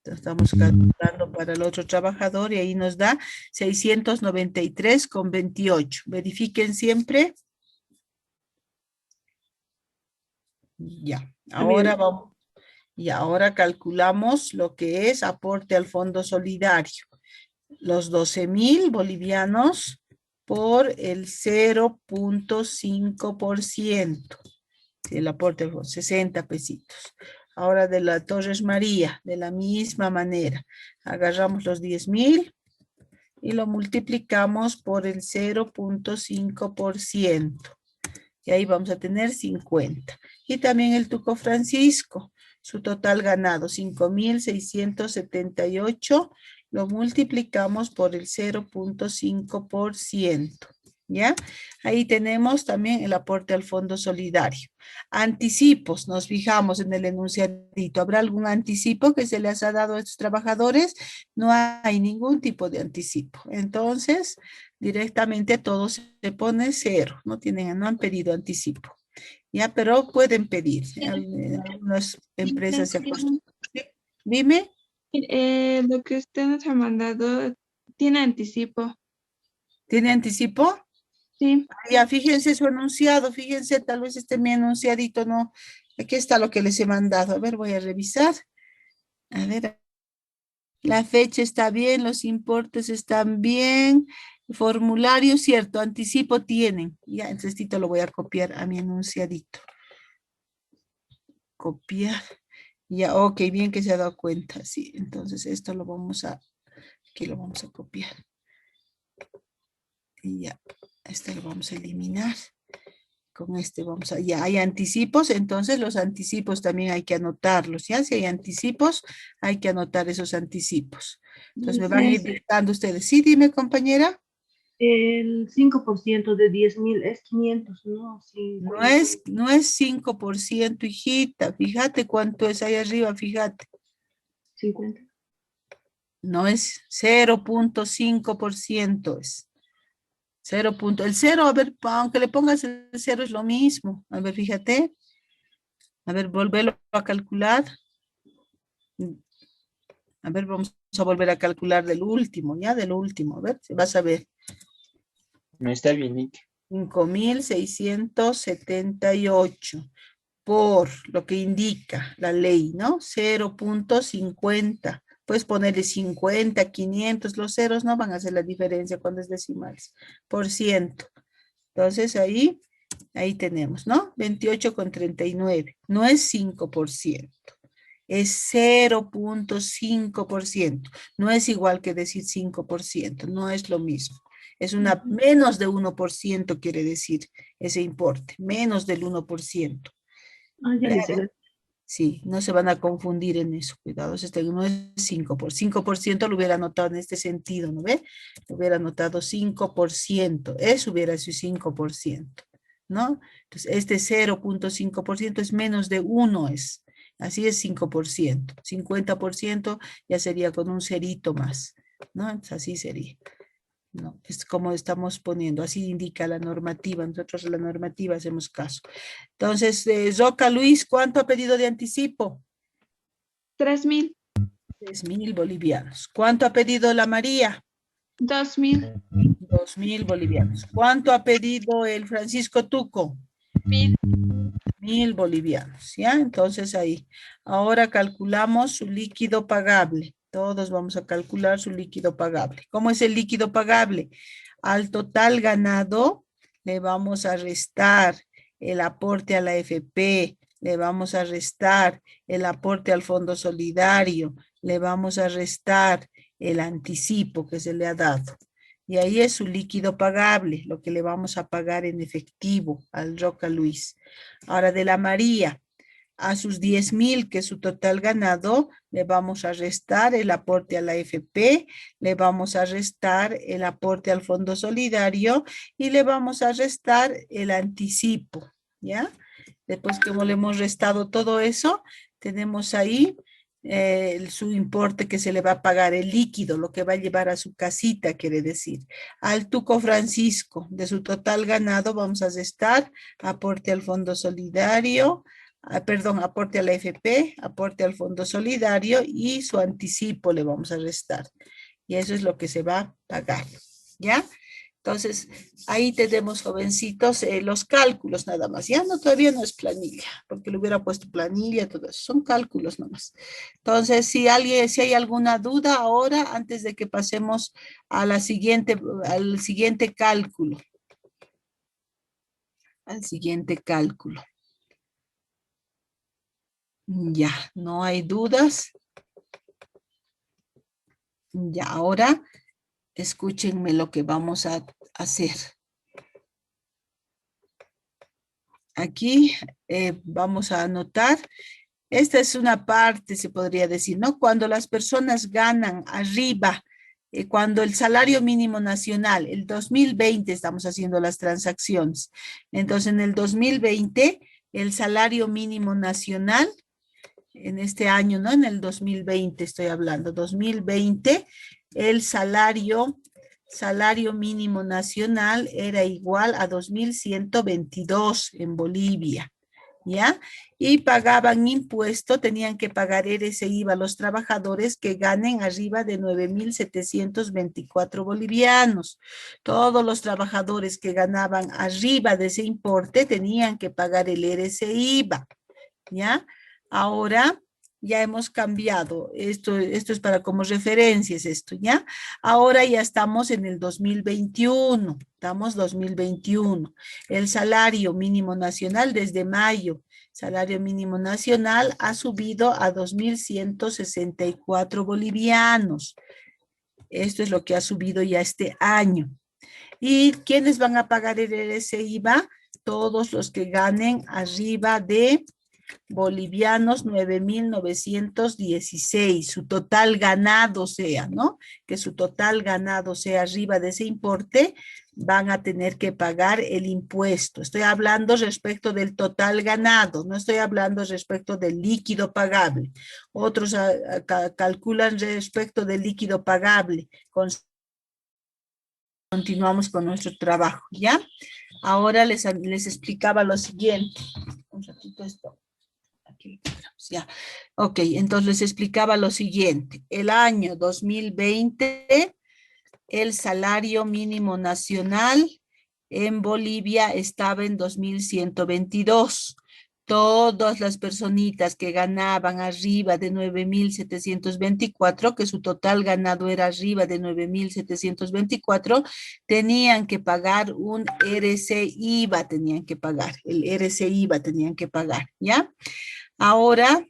Estamos calculando para el otro trabajador y ahí nos da 693,28. Verifiquen siempre. Ya, ahora vamos. Y ahora calculamos lo que es aporte al Fondo Solidario. Los 12.000 bolivianos por el 0.5%. El aporte fue 60 pesitos. Ahora de la Torres María, de la misma manera. Agarramos los 10.000 y lo multiplicamos por el 0.5%. Y ahí vamos a tener 50. Y también el Tuco Francisco. Su total ganado, 5.678, lo multiplicamos por el 0.5%, ¿ya? Ahí tenemos también el aporte al Fondo Solidario. Anticipos, nos fijamos en el enunciadito. ¿Habrá algún anticipo que se les ha dado a estos trabajadores? No hay ningún tipo de anticipo. Entonces, directamente todo se pone 0. No han pedido anticipo. Ya, pero pueden pedir. Algunas empresas se acostumbran. Dime. Lo que usted nos ha mandado tiene anticipo. ¿Tiene anticipo? Sí. Ya, fíjense su enunciado, fíjense, tal vez este mi enunciadito, no. Aquí está lo que les he mandado. A ver, voy a revisar. A ver, la fecha está bien, los importes están bien. Formulario, cierto, anticipo tienen. Ya, entonces esto lo voy a copiar a mi enunciadito. Copiar. Ya, ok, bien que se ha dado cuenta. Sí, entonces esto lo vamos a, aquí lo vamos a copiar. Y ya, este lo vamos a eliminar. Con este vamos a, ya hay anticipos, entonces los anticipos también hay que anotarlos, ¿ya? Si hay anticipos, hay que anotar esos anticipos. Entonces me van a ir dictando ustedes. Sí, dime, compañera. El 5% de 10.000 es 500, ¿no? No es 5%, hijita. Fíjate cuánto es ahí arriba, fíjate. 50. No es 0.5%, es 0. El 0, a ver, aunque le pongas el 0 es lo mismo. A ver, fíjate. A ver, volverlo a calcular. A ver, vamos a volver a calcular del último, ¿ya? Del último, a ver, si vas a ver. No está bien, Nick. 5.678 por lo que indica la ley, ¿no? 0.50. Puedes ponerle 50, 500, los ceros no van a hacer la diferencia cuando es decimales, por ciento. Entonces ahí tenemos, ¿no? 28,39. No es 5%. Es 0.5%. No es igual que decir 5%. No es lo mismo. Es una menos de 1% quiere decir ese importe. Menos del 1%. Ah, ya dice. Sí, no se van a confundir en eso. Cuidado, este no es 5%. Lo hubiera anotado en este sentido, ¿no ve? Lo hubiera anotado 5%. Eso hubiera sido 5%, ¿no? Entonces, este 0.5% es menos de 1 es. Así es 5%. 50% ya sería con un cerito más, ¿no? Entonces, así sería. No, es como estamos poniendo, así indica la normativa, nosotros la normativa hacemos caso. Entonces, Roca Luis, ¿cuánto ha pedido de anticipo? 3.000. 3.000 bolivianos. ¿Cuánto ha pedido la María? 2.000. 2.000 bolivianos. ¿Cuánto ha pedido el Francisco Tuco? 1.000. 1.000 bolivianos, ¿ya? Entonces ahí, ahora calculamos su líquido pagable. Todos vamos a calcular su líquido pagable. ¿Cómo es el líquido pagable? Al total ganado le vamos a restar el aporte a la AFP, le vamos a restar el aporte al Fondo Solidario, le vamos a restar el anticipo que se le ha dado. Y ahí es su líquido pagable, lo que le vamos a pagar en efectivo al Roca Luis. Ahora de la María, a sus 10.000, que es su total ganado, le vamos a restar el aporte a la AFP, le vamos a restar el aporte al Fondo Solidario y le vamos a restar el anticipo, ¿ya? Después que le hemos restado todo eso, tenemos ahí su importe que se le va a pagar, el líquido, lo que va a llevar a su casita, quiere decir. Al Tuco Francisco, de su total ganado, vamos a restar aporte al Fondo Solidario, aporte a la AFP, aporte al Fondo Solidario y su anticipo le vamos a restar. Y eso es lo que se va a pagar, ¿ya? Entonces, ahí tenemos, jovencitos, los cálculos nada más. Ya no, todavía no es planilla, porque le hubiera puesto planilla, todo eso. Son cálculos nomás. Entonces, si hay alguna duda ahora, antes de que pasemos a al siguiente cálculo. Al siguiente cálculo. Ya, no hay dudas. Ya, ahora escúchenme lo que vamos a hacer. Aquí vamos a anotar. Esta es una parte, se podría decir, ¿no? Cuando las personas ganan arriba, cuando el salario mínimo nacional, el 2020 estamos haciendo las transacciones. Entonces, en el 2020, el salario mínimo nacional, en este año, ¿no? En el 2020 estoy hablando, 2020, el salario mínimo nacional era igual a 2.122 en Bolivia. ¿ya? Y pagaban impuesto, tenían que pagar IVA los trabajadores que ganen arriba de 9.724 bolivianos. Todos los trabajadores que ganaban arriba de ese importe tenían que pagar el IVA, ¿ya? Ahora ya hemos cambiado, esto es para como referencias esto, ¿ya? Ahora ya estamos en el 2021, estamos 2021. El salario mínimo nacional desde mayo, salario mínimo nacional ha subido a 2.164 bolivianos. Esto es lo que ha subido ya este año. ¿Y quiénes van a pagar el IVA? Todos los que ganen arriba de bolivianos 9.916, su total ganado sea, ¿no? Que su total ganado sea arriba de ese importe, van a tener que pagar el impuesto. Estoy hablando respecto del total ganado, no estoy hablando respecto del líquido pagable. Otros calculan respecto del líquido pagable. Continuamos con nuestro trabajo, ¿ya? Ahora les explicaba lo siguiente. Un ratito esto. Aquí, ya. Ok, entonces les explicaba lo siguiente. El año 2020, el salario mínimo nacional en Bolivia estaba en 2.122. Todas las personitas que ganaban arriba de 9.724, que su total ganado era arriba de 9.724, tenían que pagar un IVA, tenían que pagar, el IVA tenían que pagar, ¿ya? Ahora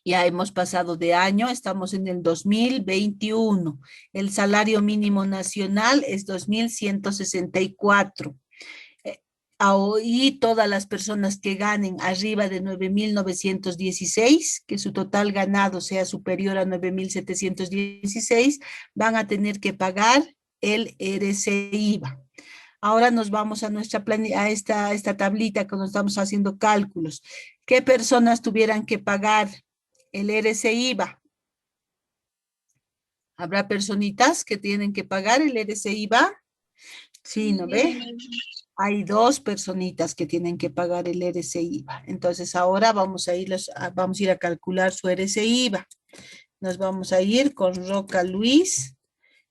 ya hemos pasado de año, estamos en el 2021. El salario mínimo nacional es 2.164. Y todas las personas que ganen arriba de 9.916, que su total ganado sea superior a 9.716, van a tener que pagar el IVA. Ahora nos vamos a nuestra a esta tablita cuando estamos haciendo cálculos. ¿Qué personas tuvieran que pagar el IVA? ¿Habrá personitas que tienen que pagar el IVA? Sí, ¿no ve? Hay 2 personitas que tienen que pagar el IVA. Entonces ahora vamos a ir a calcular su IVA. Nos vamos a ir con Roca Luis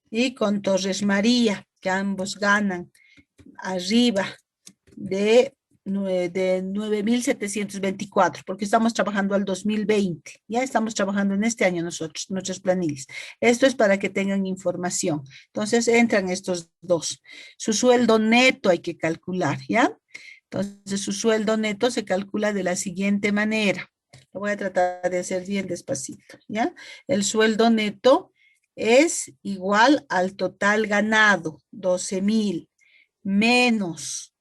y con Torres María, que ambos ganan arriba de 9.724, porque estamos trabajando al 2020. Ya estamos trabajando en este año nosotros, nuestras planillas. Esto es para que tengan información. Entonces entran estos 2. Su sueldo neto hay que calcular, ¿ya? Entonces su sueldo neto se calcula de la siguiente manera. Lo voy a tratar de hacer bien despacito, ¿ya? El sueldo neto es igual al total ganado, 12.000, menos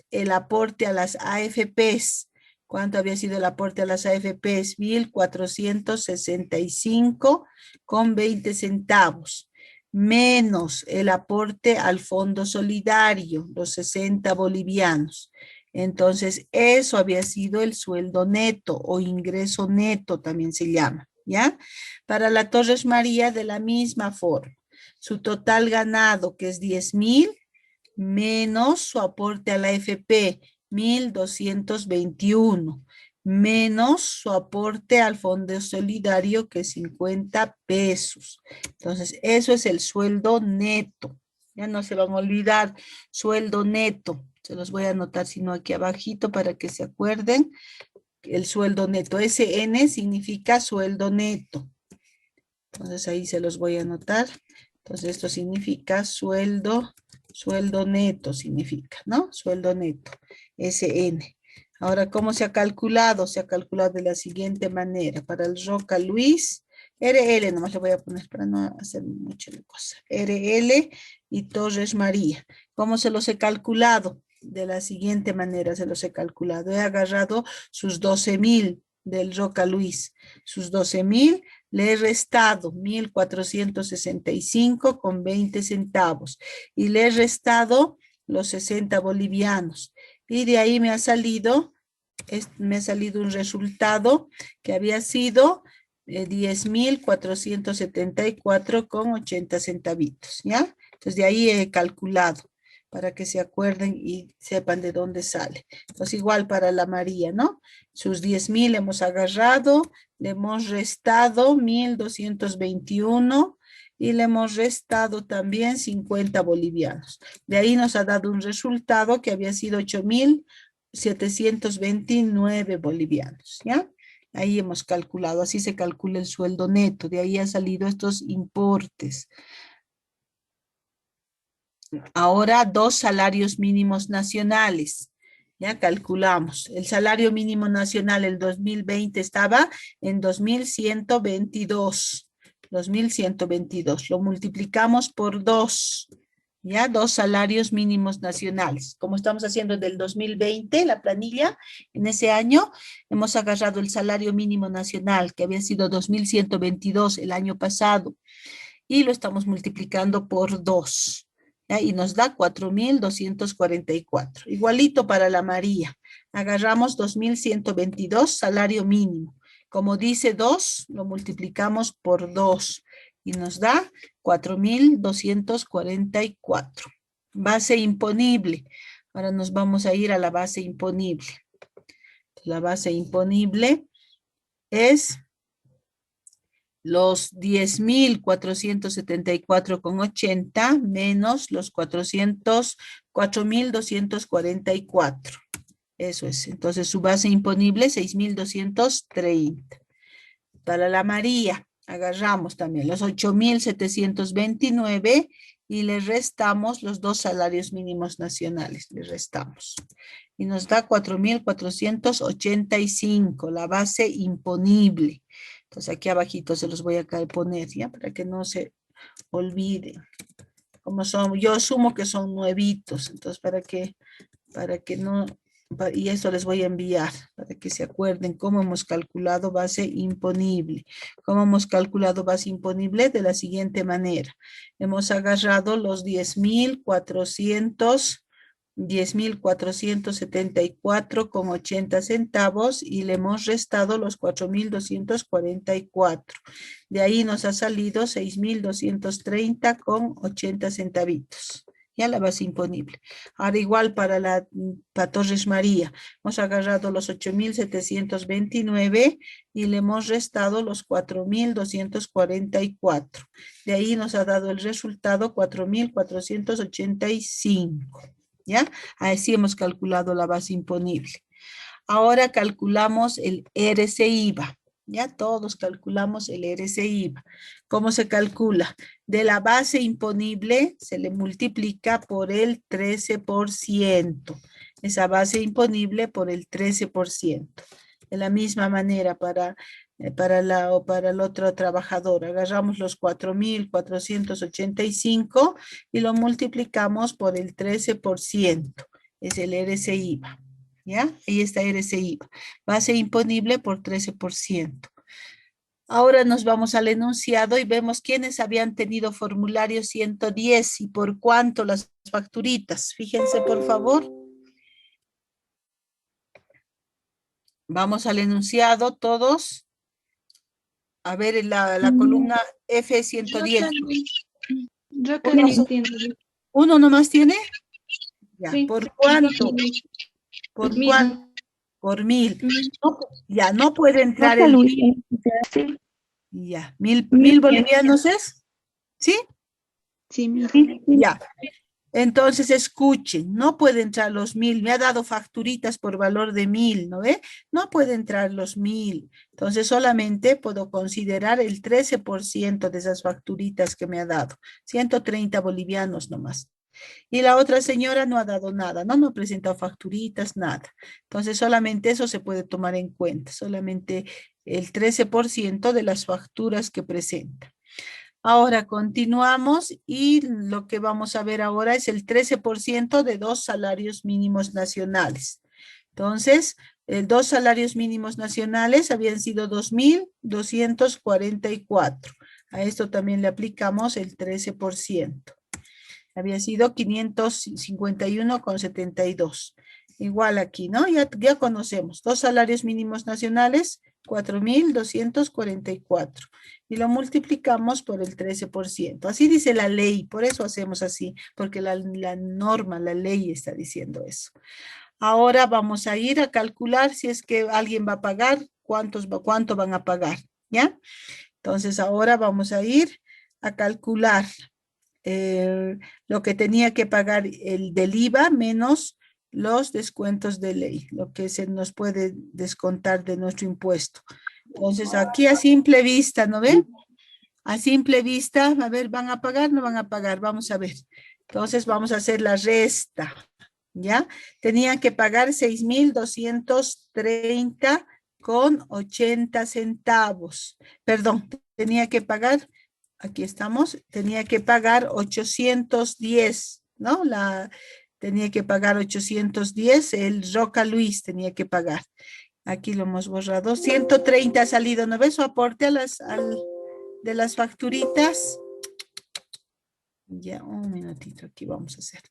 el aporte a las AFPs. ¿Cuánto había sido el aporte a las AFPs? 1.465,20 centavos. Menos el aporte al Fondo Solidario, los 60 bolivianos. Entonces, eso había sido el sueldo neto o ingreso neto también se llama, ¿ya? Para la Torres María, de la misma forma. Su total ganado, que es 10.000, menos su aporte a la AFP, 1.221, menos su aporte al Fondo Solidario, que es 50 pesos. Entonces, eso es el sueldo neto. Ya no se van a olvidar, sueldo neto. Se los voy a anotar, sino aquí abajito para que se acuerden. El sueldo neto, SN significa sueldo neto. Entonces, ahí se los voy a anotar. Entonces, esto significa sueldo neto significa, ¿no? Sueldo neto, SN. Ahora, ¿cómo se ha calculado? Se ha calculado de la siguiente manera. Para el Roca Luis, RL, nomás le voy a poner para no hacer mucha cosa. RL y Torres María. ¿Cómo se los he calculado? De la siguiente manera se los he calculado. He agarrado sus 12.000 del Roca Luis. Sus 12.000 le he restado 1.465,20 centavos y le he restado los 60 bolivianos. Y de ahí me ha salido un resultado que había sido 10.474,80 centavitos, ¿ya? Entonces de ahí he calculado. para que se acuerden y sepan de dónde sale. Entonces, igual para la María, ¿no? Sus 10.000 hemos agarrado, le hemos restado 1.221 y le hemos restado también 50 bolivianos. De ahí nos ha dado un resultado que había sido 8.729 bolivianos, ¿ya? Ahí hemos calculado, así se calcula el sueldo neto, de ahí han salido estos importes. Ahora, 2 salarios mínimos nacionales. Ya calculamos. El salario mínimo nacional el 2020 estaba en 2.122. 2.122. Lo multiplicamos por 2. Ya, 2 salarios mínimos nacionales. Como estamos haciendo del 2020, la planilla, en ese año hemos agarrado el salario mínimo nacional, que había sido 2.122 el año pasado, y lo estamos multiplicando por 2. ¿Ya? Y nos da 4.244. Igualito para la María. Agarramos 2.122 salario mínimo. Como dice 2, lo multiplicamos por 2 y nos da 4.244. Base imponible. Ahora nos vamos a ir a la base imponible. La base imponible es los 10.474,80 menos los 4.244. Eso es. Entonces su base imponible 6.230. Para la María, agarramos también los 8.729 y le restamos los 2 salarios mínimos nacionales. Le restamos. Y nos da 4.485, la base imponible. Entonces aquí abajito se los voy a poner, ¿ya? Para que no se olviden. Como son, yo asumo que son nuevitos, entonces para que no, y esto les voy a enviar, para que se acuerden cómo hemos calculado base imponible. ¿Cómo hemos calculado base imponible? De la siguiente manera. Hemos agarrado los 10.474,80 centavos y le hemos restado los 4.244. De ahí nos ha salido 6.230,80 centavitos. Ya la base imponible. Ahora igual para Torres María. Hemos agarrado los 8.729 y le hemos restado los 4.244. De ahí nos ha dado el resultado 4.485. ¿Ya? Así hemos calculado la base imponible. Ahora calculamos el RCIVA. Ya todos calculamos el RCIVA. ¿Cómo se calcula? De la base imponible se le multiplica por el 13%. Esa base imponible por el 13%. De la misma manera para el otro trabajador. Agarramos los 4.485 y lo multiplicamos por el 13%. Es el RCIVA. ¿Ya? Ahí está RCIVA. Base imponible por 13%. Ahora nos vamos al enunciado y vemos quiénes habían tenido formulario 110 y por cuánto las facturitas. Fíjense, por favor. Vamos al enunciado todos. A ver, en la columna F110. Yo que no entiendo. ¿Uno nomás tiene? Ya, Sí. ¿por cuánto? ¿Por Mil. cuánto? Por 1.000. No, ya, no puede entrar Rosa el Luis, 1.000. sí. Ya, ¿1.000 1.100. bolivianos es? ¿Sí? Sí, mil. Sí, sí. Ya. Entonces, escuchen, no puede entrar los 1.000. Me ha dado facturitas por valor de 1.000, ¿no ve? No puede entrar los 1.000. Entonces, solamente puedo considerar el 13% de esas facturitas que me ha dado. 130 bolivianos nomás. Y la otra señora no ha dado nada, no ha presentado facturitas, nada. Entonces, solamente eso se puede tomar en cuenta, solamente el 13% de las facturas que presenta. Ahora continuamos y lo que vamos a ver ahora es el 13% de 2 salarios mínimos nacionales. Entonces, 2 salarios mínimos nacionales habían sido 2.244. A esto también le aplicamos el 13%. Había sido 551,72. Igual aquí, ¿no? Ya conocemos. 2 salarios mínimos nacionales 4.244. Y lo multiplicamos por el 13%. Así dice la ley, por eso hacemos así, porque la norma, la ley está diciendo eso. Ahora vamos a ir a calcular si es que alguien va a pagar, cuánto van a pagar, ¿ya? Entonces ahora vamos a ir a calcular lo que tenía que pagar el del IVA menos los descuentos de ley, lo que se nos puede descontar de nuestro impuesto. Entonces aquí a simple vista, ¿no ven? A simple vista, a ver, ¿van a pagar? ¿No van a pagar? Vamos a ver. Entonces vamos a hacer la resta, ¿ya? Tenían que pagar 6.230 con 80 centavos. Perdón, tenía que pagar, aquí estamos, tenía que pagar 810, ¿no? Tenía que pagar 810, el Roca Luis tenía que pagar. Aquí lo hemos borrado. 130 ha salido, ¿no ves? Su aporte de las facturitas. Ya, un minutito, aquí vamos a hacer.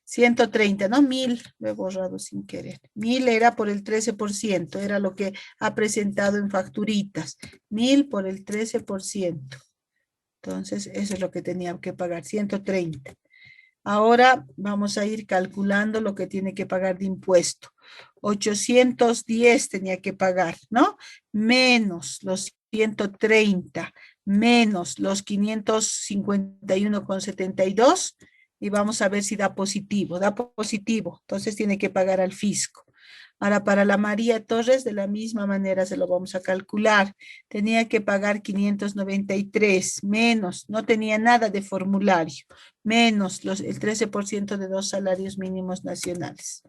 130, ¿no? 1.000, lo he borrado sin querer. 1.000 era por el 13%, era lo que ha presentado en facturitas. 1.000 por el 13%. Entonces, eso es lo que tenía que pagar, 130. Ahora vamos a ir calculando lo que tiene que pagar de impuesto. 810 tenía que pagar, ¿no? Menos los 130, menos los 551,72 y vamos a ver si da positivo. Da positivo, entonces tiene que pagar al fisco. Ahora, para la María Torres, de la misma manera se lo vamos a calcular. Tenía que pagar 593, menos, no tenía nada de formulario, menos el 13% de 2 salarios mínimos nacionales.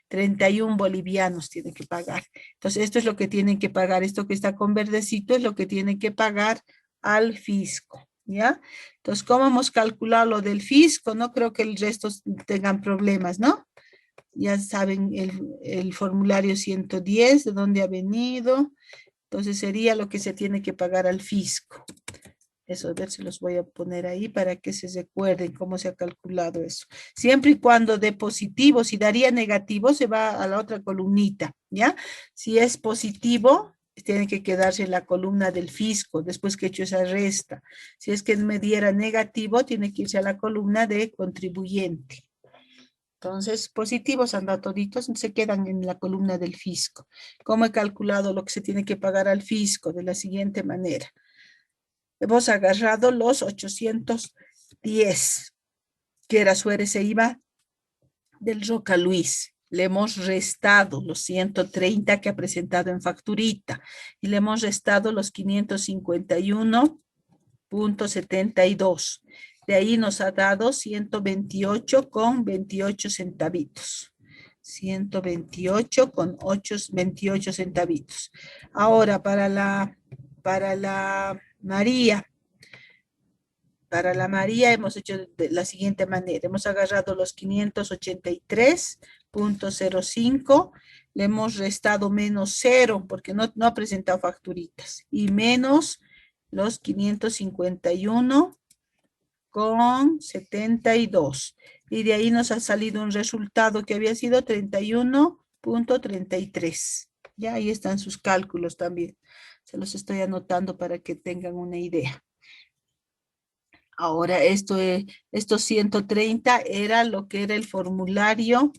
31 bolivianos tiene que pagar. Entonces, esto es lo que tienen que pagar. Esto que está con verdecito es lo que tienen que pagar al fisco, ¿ya? Entonces, ¿cómo hemos calculado lo del fisco? No creo que el resto tengan problemas, ¿no? Ya saben el formulario 110, de dónde ha venido. Entonces sería lo que se tiene que pagar al fisco. Eso, a ver si los voy a poner ahí para que se recuerden cómo se ha calculado eso. Siempre y cuando dé positivo, si daría negativo, se va a la otra columnita, ¿ya? Si es positivo, tiene que quedarse en la columna del fisco, después que he hecho esa resta. Si es que me diera negativo, tiene que irse a la columna de contribuyente. Entonces, positivos anda toditos, se quedan en la columna del fisco. ¿Cómo he calculado lo que se tiene que pagar al fisco? De la siguiente manera. Hemos agarrado los 810, que era su IVA del Roca Luis. Le hemos restado los 130 que ha presentado en facturita y le hemos restado los 551,72. De ahí nos ha dado 128,28 centavitos. 128,28 centavitos. Ahora, para la María. Para la María hemos hecho de la siguiente manera. Hemos agarrado los 583,05. Le hemos restado menos 0 porque no ha presentado facturitas. Y menos los 551,72. Y de ahí nos ha salido un resultado que había sido 31,33. Ya ahí están sus cálculos también. Se los estoy anotando para que tengan una idea. Ahora estos 130 era lo que era el formulario.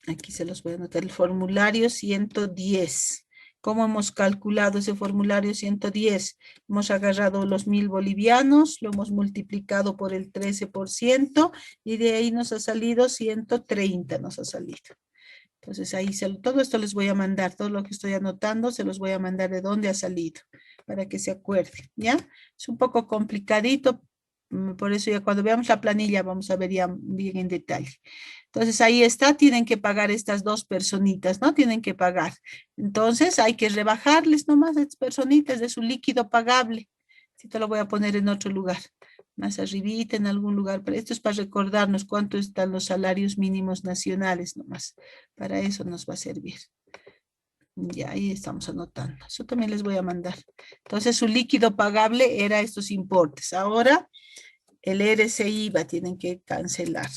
Aquí se los voy a anotar. El formulario 110. ¿Cómo hemos calculado ese formulario 110? Hemos agarrado los 1.000 bolivianos, lo hemos multiplicado por el 13% y de ahí nos ha salido 130, nos ha salido. Entonces ahí todo esto les voy a mandar, todo lo que estoy anotando se los voy a mandar de dónde ha salido, para que se acuerden, ¿ya? Es un poco complicadito, por eso ya cuando veamos la planilla vamos a ver ya bien en detalle. Entonces ahí está, tienen que pagar estas dos personitas, ¿no? Tienen que pagar. Entonces hay que rebajarles nomás a estas personitas de su líquido pagable. Si te lo voy a poner en otro lugar, más arribita en algún lugar, pero esto es para recordarnos cuánto están los salarios mínimos nacionales nomás. Para eso nos va a servir. Ya, ahí estamos anotando. Eso también les voy a mandar. Entonces su líquido pagable era estos importes. Ahora el RC-IVA tienen que cancelar.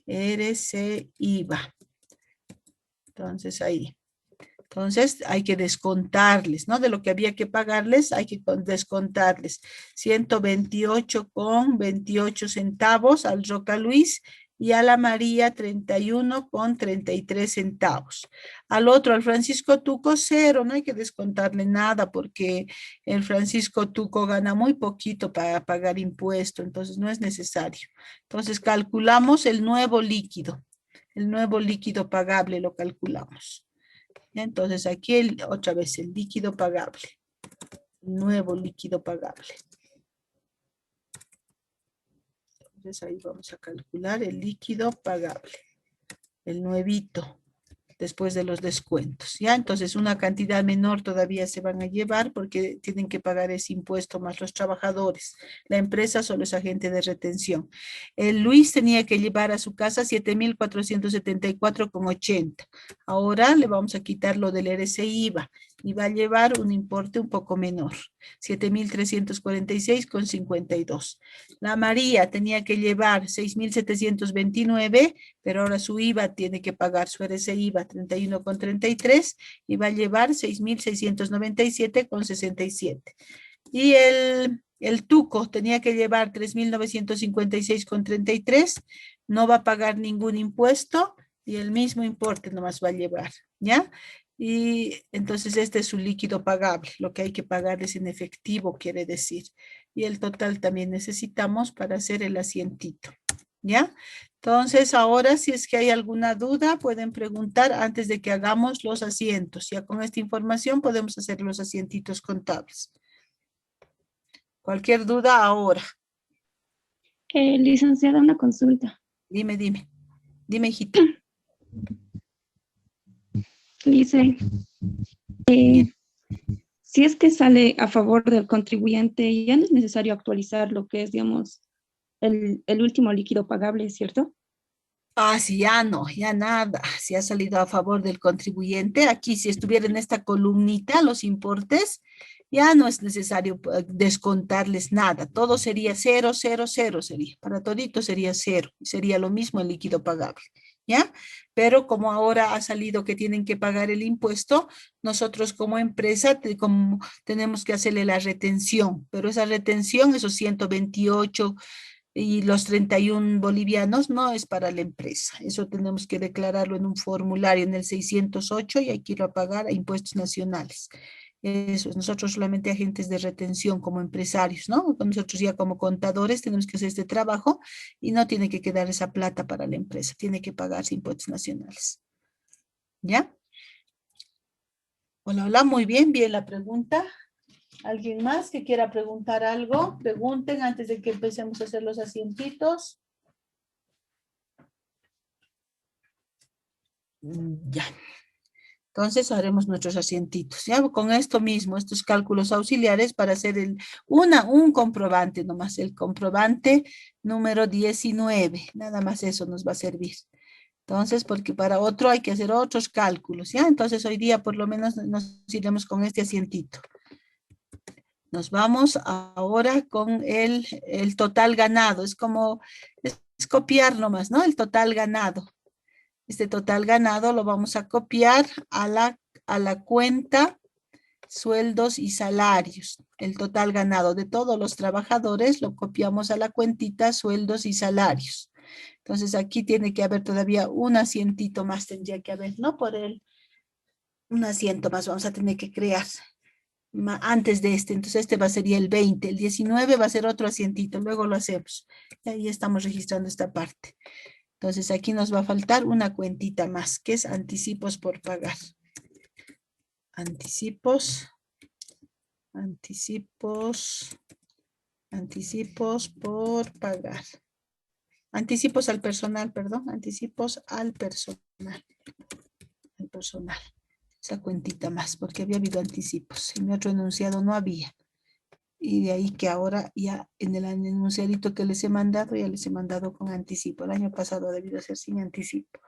RC-IVA. Entonces ahí. Entonces hay que descontarles, ¿no? De lo que había que pagarles, hay que descontarles 128,28 centavos al Roca Luis y a la María 31,33 centavos. Al otro, al Francisco Tuco, 0, no hay que descontarle nada porque el Francisco Tuco gana muy poquito para pagar impuesto, entonces no es necesario. Entonces calculamos el nuevo líquido pagable lo calculamos. Entonces aquí otra vez el líquido pagable, nuevo líquido pagable. Entonces ahí vamos a calcular el líquido pagable, el nuevito, después de los descuentos, ¿ya? Entonces una cantidad menor todavía se van a llevar porque tienen que pagar ese impuesto más los trabajadores. La empresa solo es agente de retención. El Luis tenía que llevar a su casa 7,474,80. Ahora le vamos a quitar lo del RCI-IVA y va a llevar un importe un poco menor, 7,346,52. La María tenía que llevar 6,729, pero ahora su IVA tiene que pagar su RCI-IVA 31,33 y va a llevar 6,697,67. Y el Tuco tenía que llevar 3,956,33, no va a pagar ningún impuesto y el mismo importe nomás va a llevar, ¿ya? Y entonces este es su líquido pagable, lo que hay que pagar es en efectivo, quiere decir. Y el total también necesitamos para hacer el asientito, ¿ya? Entonces ahora si es que hay alguna duda pueden preguntar antes de que hagamos los asientos. Ya con esta información podemos hacer los asientitos contables. Cualquier duda ahora. Licenciada, una consulta. Dime, hijita. Dice, si es que sale a favor del contribuyente, ya no es necesario actualizar lo que es, digamos, el último líquido pagable, ¿cierto? Ah, sí, ya no, ya nada. Si ha salido a favor del contribuyente, aquí si estuviera en esta columnita, los importes, ya no es necesario descontarles nada. Todo sería 0, 0, 0 sería. Para todito sería 0. Sería lo mismo el líquido pagable, ¿ya? Pero como ahora ha salido que tienen que pagar el impuesto, nosotros como empresa como tenemos que hacerle la retención. Pero esa retención, esos 128 y los 31 bolivianos no es para la empresa. Eso tenemos que declararlo en un formulario en el 608 y hay que ir a pagar a impuestos nacionales. Eso es, nosotros solamente agentes de retención como empresarios, ¿no? Nosotros ya como contadores tenemos que hacer este trabajo y no tiene que quedar esa plata para la empresa, tiene que pagarse impuestos nacionales. ¿Ya? Hola, hola, muy bien, bien la pregunta. ¿Alguien más que quiera preguntar algo? Pregunten antes de que empecemos a hacer los asientitos. Ya. Entonces haremos nuestros asientitos. Ya con esto mismo, estos cálculos auxiliares para hacer un comprobante nomás, el comprobante número 19. Nada más eso nos va a servir. Entonces, porque para otro hay que hacer otros cálculos, ¿ya? Entonces hoy día por lo menos nos iremos con este asientito. Nos vamos ahora con el total ganado. Es como, es copiar nomás, ¿no? El total ganado. Este total ganado lo vamos a copiar a la cuenta sueldos y salarios. El total ganado de todos los trabajadores lo copiamos a la cuentita sueldos y salarios. Entonces aquí tiene que haber todavía un asientito más, tendría que haber, ¿no? Un asiento más vamos a tener que crear antes de este. Entonces este sería el 20, el 19 va a ser otro asientito, luego lo hacemos. Y ahí estamos registrando esta parte. Entonces aquí nos va a faltar una cuentita más, que es anticipos por pagar. Anticipos por pagar. Anticipos al personal, perdón, anticipos al personal. El personal. Esa cuentita más, porque había habido anticipos. En mi otro enunciado no había. Y de ahí que ahora ya en el enunciadito que les he mandado, ya les he mandado con anticipo. El año pasado ha debido ser sin anticipo.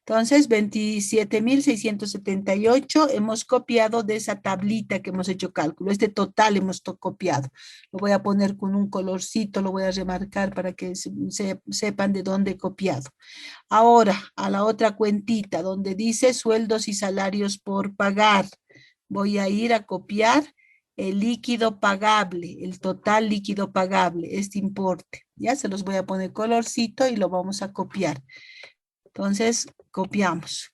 Entonces, 27.678 hemos copiado de esa tablita que hemos hecho cálculo. Este total hemos copiado. Lo voy a poner con un colorcito, lo voy a remarcar para que sepan de dónde he copiado. Ahora, a la otra cuentita donde dice sueldos y salarios por pagar. Voy a ir a copiar el líquido pagable, el total líquido pagable, este importe. Ya se los voy a poner colorcito y lo vamos a copiar. Entonces, copiamos.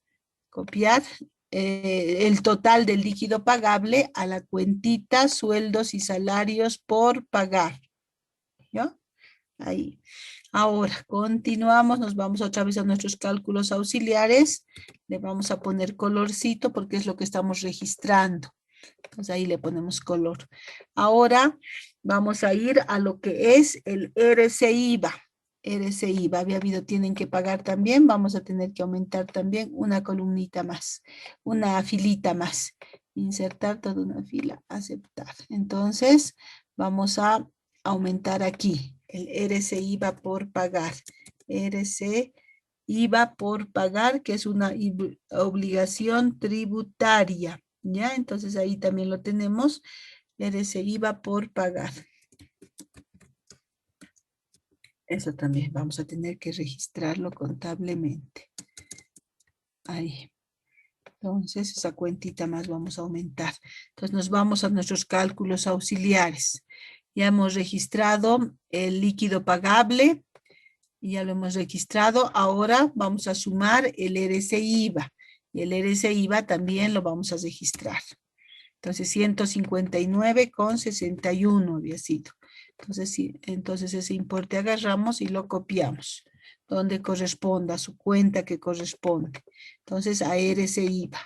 Copiar el total del líquido pagable a la cuentita sueldos y salarios por pagar. ¿Ya? Ahí. Ahora, continuamos, nos vamos otra vez a nuestros cálculos auxiliares. Le vamos a poner colorcito porque es lo que estamos registrando. Entonces ahí le ponemos color. Ahora vamos a ir a lo que es el RCIVA. RCIVA, había habido, tienen que pagar también. Vamos a tener que aumentar también una columnita más, una filita más. Insertar toda una fila, aceptar. Entonces vamos a aumentar aquí el RCIVA por pagar. RCIVA por pagar, que es una obligación tributaria. ¿Ya? Entonces ahí también lo tenemos, RCIVA por pagar. Eso también vamos a tener que registrarlo contablemente. Ahí. Entonces esa cuentita más vamos a aumentar. Entonces nos vamos a nuestros cálculos auxiliares. Ya hemos registrado el líquido pagable. Ya lo hemos registrado. Ahora vamos a sumar el RCIVA. Y el RCIVA también lo vamos a registrar. Entonces 159,61 había sido. Entonces, sí, entonces ese importe agarramos y lo copiamos. Donde corresponda, a su cuenta que corresponde. Entonces a RCIVA.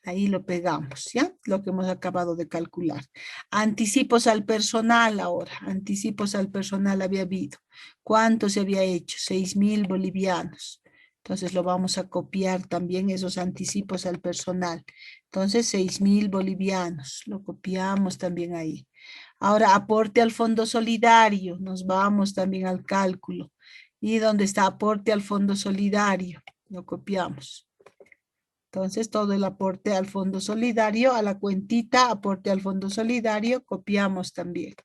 Ahí lo pegamos, ¿ya? Lo que hemos acabado de calcular. Anticipos al personal ahora. Anticipos al personal había habido. ¿Cuánto se había hecho? 6.000 bolivianos. Entonces lo vamos a copiar también esos anticipos al personal. Entonces 6.000 bolivianos. Lo copiamos también ahí. Ahora aporte al fondo solidario. Nos vamos también al cálculo. ¿Y dónde está aporte al fondo solidario? Lo copiamos. Entonces, todo el aporte al fondo solidario, a la cuentita, aporte al fondo solidario, copiamos también.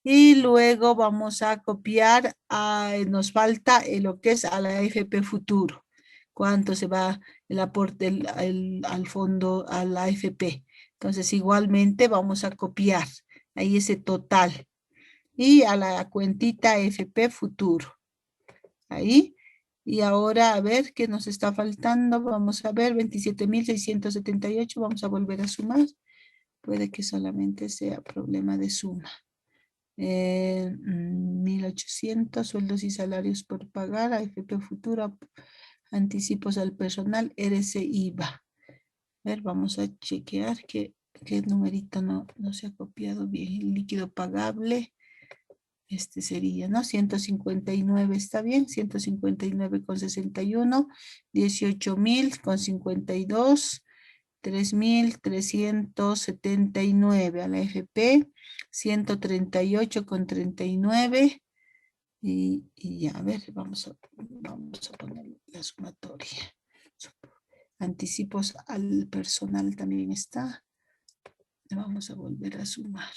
Y luego vamos a copiar, nos falta lo que es a la AFP Futuro. ¿Cuánto se va el aporte al fondo, a la AFP? Entonces, igualmente vamos a copiar ahí ese total. Y a la cuentita AFP Futuro. Ahí. Y ahora a ver qué nos está faltando. Vamos a ver, 27.678. Vamos a volver a sumar. Puede que solamente sea problema de suma. 1.800, sueldos y salarios por pagar, AFP Futura, anticipos al personal, RCIVA. A ver, vamos a chequear qué numerito no se ha copiado bien. El líquido pagable. Este sería, ¿no? 159, ¿está bien? 159,61, 18.000,52, 3.379 a la FP, 138,39 y ya, a ver, vamos a poner la sumatoria. Anticipos al personal también está. Vamos a volver a sumar.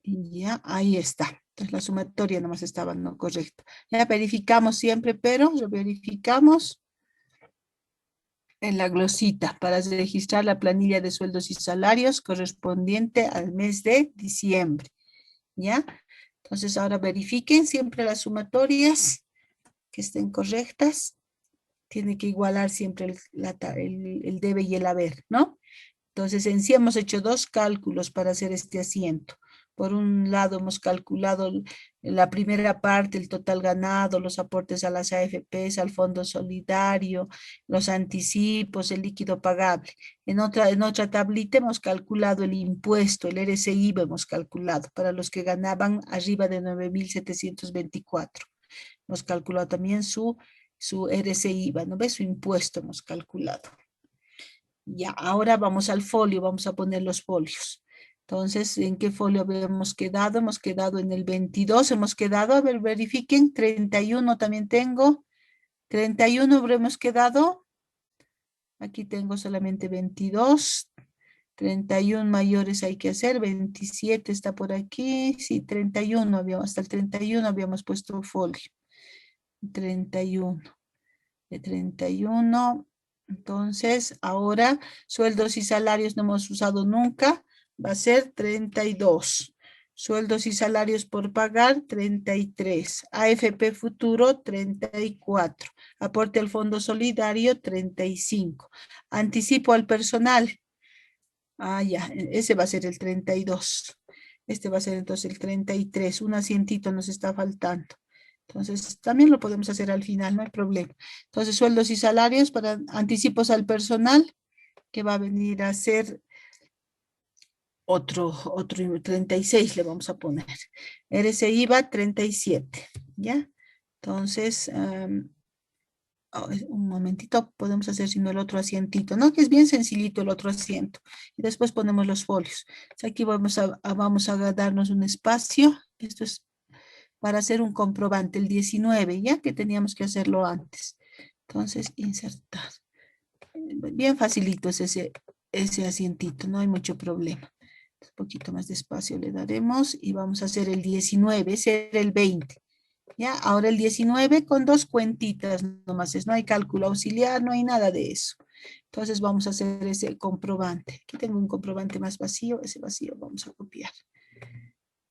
Y ya, ahí está. Entonces la sumatoria nomás estaba no correcta. Ya verificamos siempre, pero lo verificamos en la glosita para registrar la planilla de sueldos y salarios correspondiente al mes de diciembre. ¿Ya? Entonces ahora verifiquen siempre las sumatorias que estén correctas. Tiene que igualar siempre el debe y el haber, ¿no? Entonces en sí hemos hecho dos cálculos para hacer este asiento. Por un lado hemos calculado la primera parte, el total ganado, los aportes a las AFPs, al fondo solidario, los anticipos, el líquido pagable. En otra tablita hemos calculado el impuesto, el RCIVA hemos calculado para los que ganaban arriba de 9.724. Hemos calculado también su RCIVA, ¿no ves? Su impuesto hemos calculado. Ya, ahora vamos al folio, vamos a poner los folios. Entonces, ¿en qué folio habíamos quedado? Hemos quedado en el 22, hemos quedado, a ver, verifiquen, 31 también tengo. 31 habremos quedado. Aquí tengo solamente 22. 31 mayores hay que hacer, 27 está por aquí. Sí, 31 habíamos, hasta el 31 habíamos puesto folio. 31. De 31. Entonces, ahora, sueldos y salarios no hemos usado nunca. Va a ser 32. Sueldos y salarios por pagar, 33. AFP futuro, 34. Aporte al fondo solidario, 35. Anticipo al personal. Ah, ya, ese va a ser el 32. Este va a ser entonces el 33. Un asientito nos está faltando. Entonces, también lo podemos hacer al final, no hay problema. Entonces, sueldos y salarios para anticipos al personal, que va a venir a ser otro 36 le vamos a poner. RCI va 37, ¿ya? Entonces, un momentito, podemos hacer sino el otro asientito, ¿no? Que es bien sencillito el otro asiento. Y después ponemos los folios. Aquí vamos a darnos un espacio. Esto es para hacer un comprobante, el 19, ya que teníamos que hacerlo antes. Entonces, insertar. Bien facilito es ese asientito, no hay mucho problema. Un poquito más de espacio le daremos y vamos a hacer el 19, ese era el 20. Ya, ahora el 19 con 2 cuentitas nomás, no hay cálculo auxiliar, no hay nada de eso. Entonces vamos a hacer ese comprobante. Aquí tengo un comprobante más vacío, ese vacío vamos a copiar.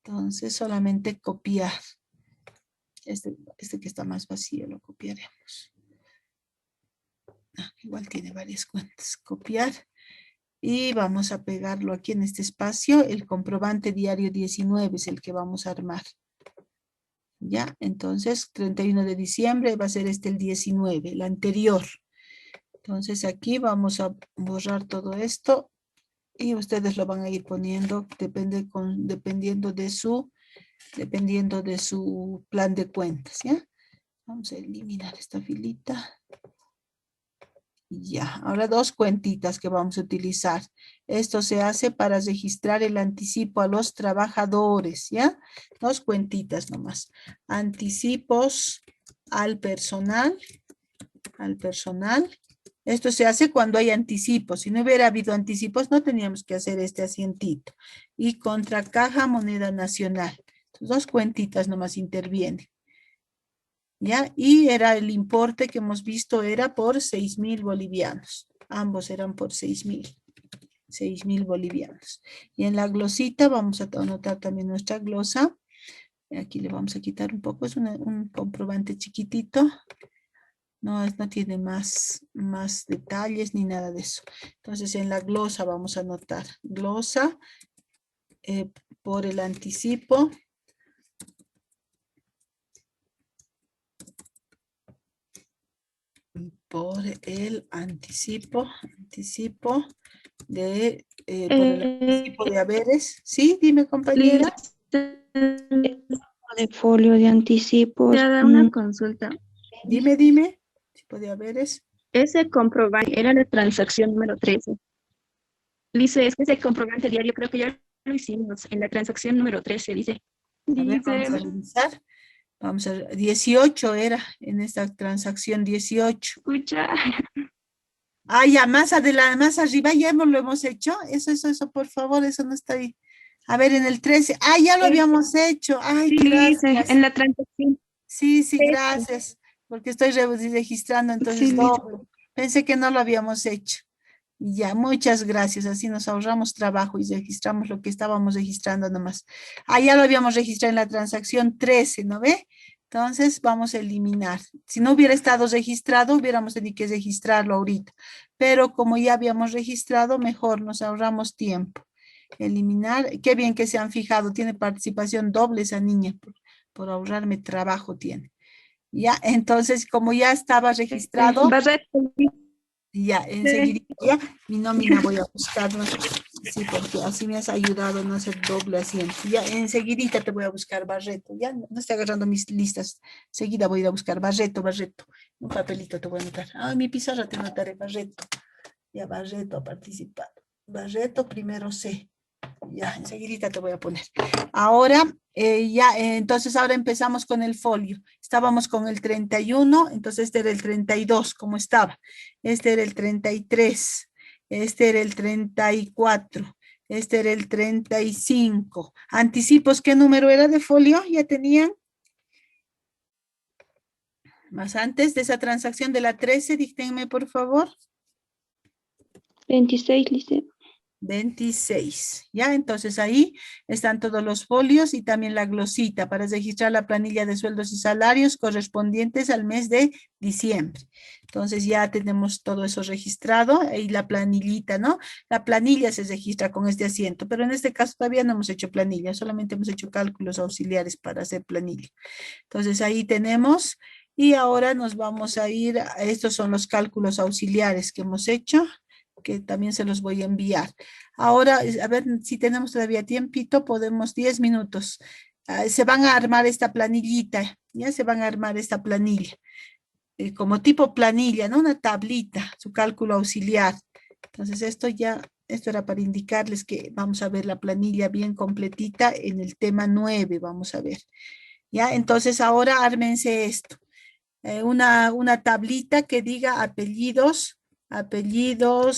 Entonces solamente copiar. Este que está más vacío lo copiaremos. Igual tiene varias cuentas. Copiar. Y vamos a pegarlo aquí en este espacio. El comprobante diario 19 es el que vamos a armar. Ya, entonces 31 de diciembre va a ser el 19, el anterior. Entonces aquí vamos a borrar todo esto. Y ustedes lo van a ir poniendo, dependiendo de su plan de cuentas, ¿ya? Vamos a eliminar esta filita. Ya, ahora 2 cuentitas que vamos a utilizar. Esto se hace para registrar el anticipo a los trabajadores, ¿ya? 2 cuentitas nomás. Anticipos al personal. Esto se hace cuando hay anticipos. Si no hubiera habido anticipos, no teníamos que hacer este asientito. Y contra caja moneda nacional. Entonces, 2 cuentitas nomás intervienen. ¿Ya? Y era el importe que hemos visto era por 6.000 bolivianos. Ambos eran por 6.000 bolivianos. Y en la glosita vamos a anotar también nuestra glosa. Aquí le vamos a quitar un poco, es un comprobante chiquitito. No tiene más detalles ni nada de eso. Entonces en la glosa vamos a anotar glosa por el anticipo. Por el anticipo de haberes. Sí, dime compañera. De folio de anticipos. Te da una consulta. Dime, tipo de haberes. Ese comprobante era la transacción número 13. Dice, es que ese comprobante diario creo que ya lo hicimos en la transacción número 13, dice. A ver, vamos a revisar. Vamos a ver, 18 era en esta transacción 18. Escucha. Ah, ya, más arriba ya lo hemos hecho. Eso, por favor, eso no está ahí. A ver, en el 13. Ah, ya lo habíamos hecho. Ay, Sí, gracias. dice, en la transacción. Sí, gracias. Porque estoy registrando, entonces Sí, doble. Pensé que no lo habíamos hecho. Ya, muchas gracias. Así nos ahorramos trabajo y registramos lo que estábamos registrando nomás. Ah, ya lo habíamos registrado en la transacción 13, ¿no ve? Entonces vamos a eliminar. Si no hubiera estado registrado, hubiéramos tenido que registrarlo ahorita. Pero como ya habíamos registrado, mejor nos ahorramos tiempo. Eliminar. Qué bien que se han fijado. Tiene participación doble esa niña. Por ahorrarme trabajo tiene. Ya, entonces como ya estaba registrado. Ya, enseguida ya, mi nómina voy a buscar, ¿no? Sí, porque así me has ayudado a no hacer doble asiento. Ya, enseguidita te voy a buscar Barreto, ya, no estoy agarrando mis listas. Enseguida voy a ir a buscar Barreto. Un papelito te voy a anotar. Ah, mi pizarra te anotaré Barreto. Ya, Barreto ha participado. Barreto primero C. Ya, enseguidita te voy a poner. Ahora, entonces ahora empezamos con el folio. Estábamos con el 31, entonces este era el 32, ¿cómo estaba? Este era el 33, este era el 34, este era el 35. Anticipos, ¿qué número era de folio? ¿Ya tenían? Más antes de esa transacción de la 13, díctenme por favor. 26, Lice. 26, ¿ya? Entonces ahí están todos los folios y también la glosita para registrar la planilla de sueldos y salarios correspondientes al mes de diciembre. Entonces ya tenemos todo eso registrado, ahí la planillita, ¿no? La planilla se registra con este asiento, pero en este caso todavía no hemos hecho planilla, solamente hemos hecho cálculos auxiliares para hacer planilla. Entonces ahí tenemos y ahora nos vamos a ir, estos son los cálculos auxiliares que hemos hecho, que también se los voy a enviar. Ahora, a ver si tenemos todavía tiempito, podemos 10 minutos. Se van a armar esta planillita, ya se van a armar esta planilla. Como tipo planilla, ¿no? Una tablita, su cálculo auxiliar. Entonces esto era para indicarles que vamos a ver la planilla bien completita en el tema 9, vamos a ver. Ya, entonces ahora ármense esto. Una tablita que diga apellidos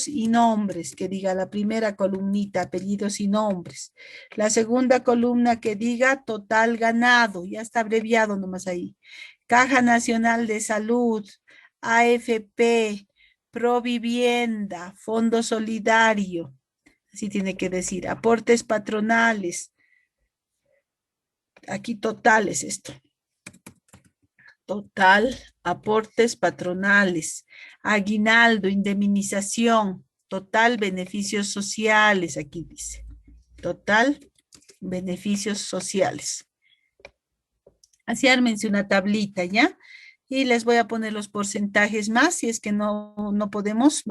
y nombres, que diga la primera columnita, apellidos y nombres. La segunda columna que diga total ganado, ya está abreviado nomás ahí. Caja Nacional de Salud, AFP, Provivienda, Fondo Solidario, así tiene que decir, aportes patronales. Aquí total es esto. Total, aportes patronales, aguinaldo, indemnización, total, beneficios sociales, aquí dice. Total, beneficios sociales. Así ármense una tablita, ¿ya? Y les voy a poner los porcentajes más, si es que no podemos,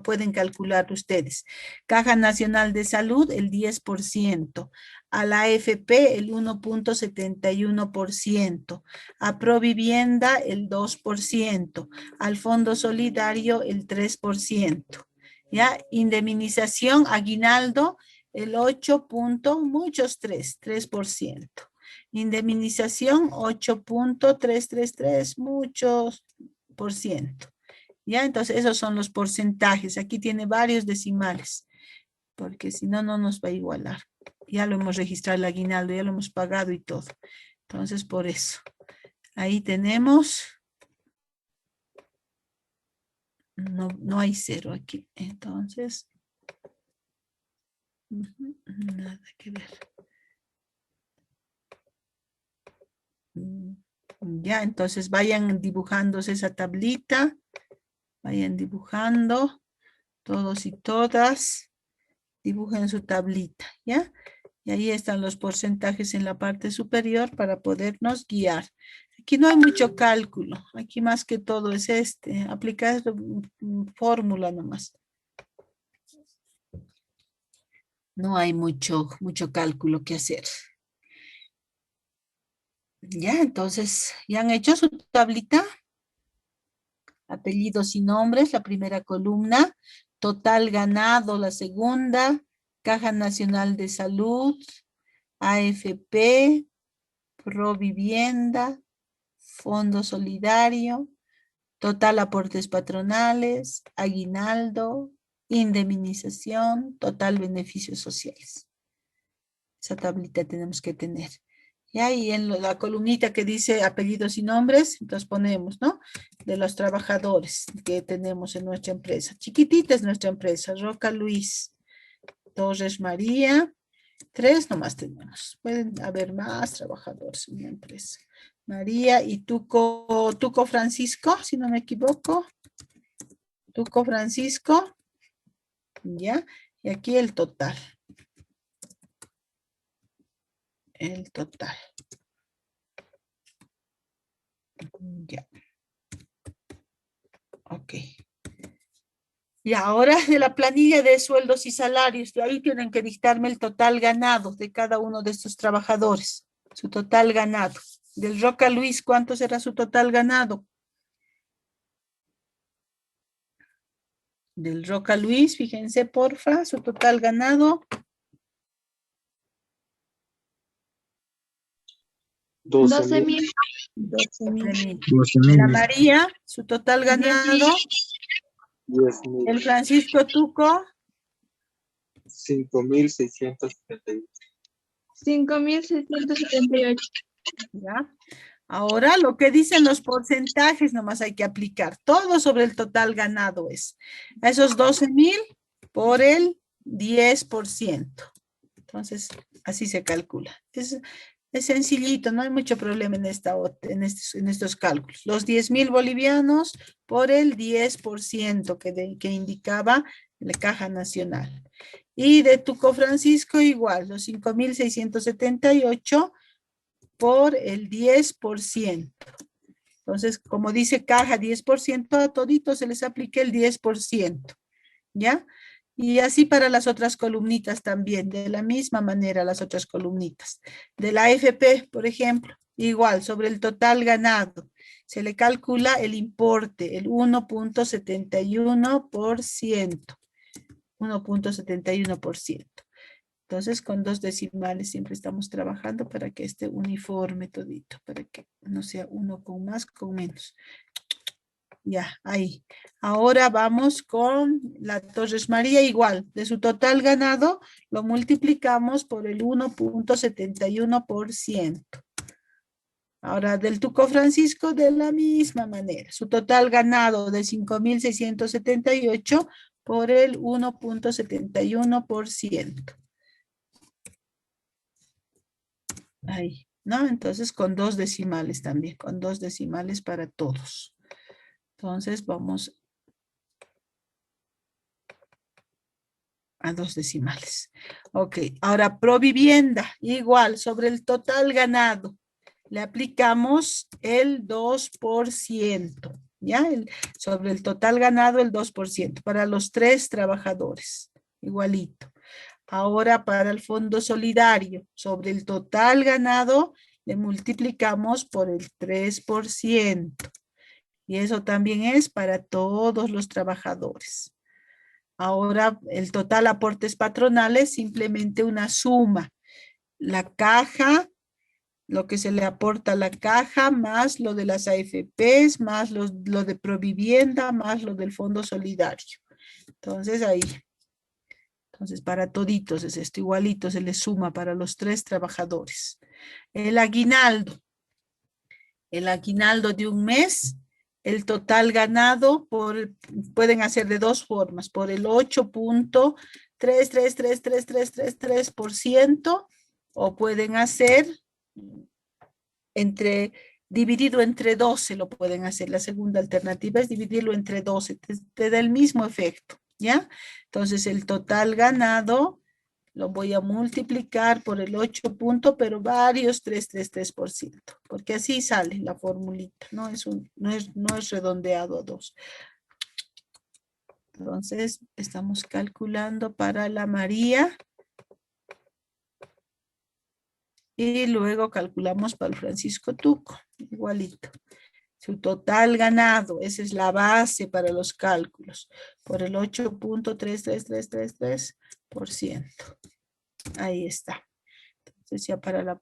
pueden calcular ustedes. Caja Nacional de Salud, el 10%. A la AFP, el 1.71%. A Provivienda, el 2%. Al Fondo Solidario, el 3%. ¿Ya? Indemnización, aguinaldo, el 3%. Indemnización 8.333, muchos por ciento. Ya, entonces esos son los porcentajes. Aquí tiene varios decimales, porque si no, no nos va a igualar. Ya lo hemos registrado el aguinaldo, ya lo hemos pagado y todo. Entonces, por eso. Ahí tenemos. No hay cero aquí. Entonces, nada que ver. Ya, entonces vayan dibujándose esa tablita, vayan dibujando, todos y todas, dibujen su tablita, ¿ya? Y ahí están los porcentajes en la parte superior para podernos guiar. Aquí no hay mucho cálculo, aquí más que todo es aplicar fórmula nomás. No hay mucho cálculo que hacer. Ya, entonces, ¿ya han hecho su tablita? Apellidos y nombres, la primera columna. Total ganado, la segunda. Caja Nacional de Salud. AFP. Provivienda. Fondo Solidario. Total aportes patronales. Aguinaldo. Indemnización. Total beneficios sociales. Esa tablita tenemos que tener. Ya, y en la columnita que dice apellidos y nombres, entonces ponemos, ¿no? De los trabajadores que tenemos en nuestra empresa. Chiquitita es nuestra empresa. Roca Luis, Torres María, 3 nomás tenemos. Pueden haber más trabajadores en la empresa. María y Tuco Francisco, si no me equivoco. Tuco Francisco, ya. Y aquí el total. El total. Ya. Ok. Y ahora de la planilla de sueldos y salarios, de ahí tienen que dictarme el total ganado de cada uno de estos trabajadores. Su total ganado. Del Roca Luis, ¿cuánto será su total ganado? Del Roca Luis, fíjense, porfa, su total ganado. 12.000. 12.000. 12.000. De la María, su total ganado. 10.000. El Francisco Tuco, 5.678. 5.678. ¿ya? Ahora lo que dicen los porcentajes nomás hay que aplicar. Todo sobre el total ganado es. Esos 12.000 por el 10%. Entonces, así se calcula. Es sencillito, no hay mucho problema en estos cálculos. Los 10.000 bolivianos por el 10% que indicaba la Caja Nacional. Y de Tuco Francisco igual, los 5.678 por el 10%. Entonces, como dice Caja 10%, a toditos se les aplica el 10%, ¿ya? Y así para las otras columnitas también, de la misma manera las otras columnitas. De la AFP, por ejemplo, igual, sobre el total ganado, se le calcula el importe, el 1.71%. 1.71%. Entonces, con 2 decimales siempre estamos trabajando para que esté uniforme todito, para que no sea uno con más, con menos. Ya, ahí. Ahora vamos con la Torres María igual. De su total ganado lo multiplicamos por el 1.71%. Ahora del Tuco Francisco de la misma manera. Su total ganado de 5.678 por el 1.71%. Ahí, ¿no? Entonces con 2 decimales también, con 2 decimales para todos. Entonces vamos a 2 decimales. Ok, ahora Provivienda, igual, sobre el total ganado, le aplicamos el 2%, ¿ya? Sobre el total ganado el 2%, para los 3 trabajadores, igualito. Ahora para el Fondo Solidario, sobre el total ganado, le multiplicamos por el 3%. Y eso también es para todos los trabajadores. Ahora, el total aportes patronales, simplemente una suma. La caja, lo que se le aporta a la caja, más lo de las AFPs, más lo de Provivienda, más lo del Fondo Solidario. Entonces, ahí. Entonces, para toditos es esto, igualito se le suma para los 3 trabajadores. El aguinaldo. El aguinaldo de un mes, el total ganado pueden hacer de 2 formas, por el 8.333333% o pueden hacer dividido entre 12 lo pueden hacer. La segunda alternativa es dividirlo entre 12, te da el mismo efecto, ¿ya? Entonces el total ganado lo voy a multiplicar por el 8 pero varios 333%, porque así sale la formulita, no es redondeado a 2. Entonces, estamos calculando para la María. Y luego calculamos para el Francisco Tuco, igualito. Su total ganado, esa es la base para los cálculos, por el 8.33333%. Ahí está. Entonces ya para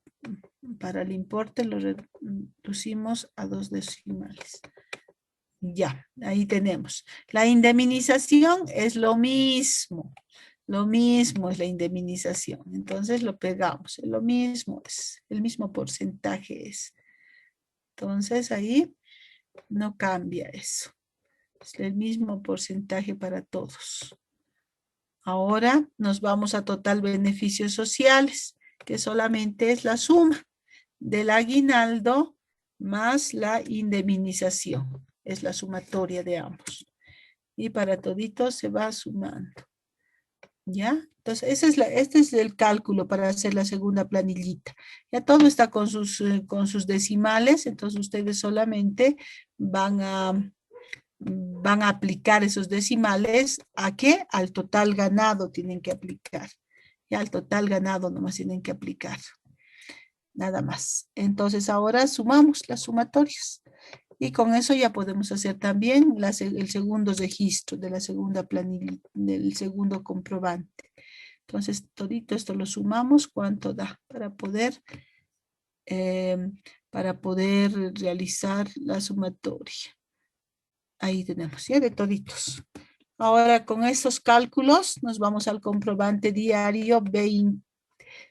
el importe lo reducimos a 2 decimales. Ya, ahí tenemos. La indemnización es lo mismo. Lo mismo es la indemnización. Entonces lo pegamos. Lo mismo es. El mismo porcentaje es. Entonces ahí no cambia eso. Es el mismo porcentaje para todos. Ahora nos vamos a total beneficios sociales, que solamente es la suma del aguinaldo más la indemnización. Es la sumatoria de ambos. Y para toditos se va sumando. ¿Ya? Entonces, este es el cálculo para hacer la segunda planillita. Ya todo está con sus decimales, entonces ustedes solamente van a aplicar esos decimales. ¿A qué? Al total ganado tienen que aplicar. Ya al total ganado nomás tienen que aplicar. Nada más. Entonces ahora sumamos las sumatorias. Y con eso ya podemos hacer también el segundo registro de la segunda planilla, del segundo comprobante. Entonces, todito esto lo sumamos, ¿cuánto da? Para poder realizar la sumatoria. Ahí tenemos, ya de toditos. Ahora, con estos cálculos, nos vamos al comprobante diario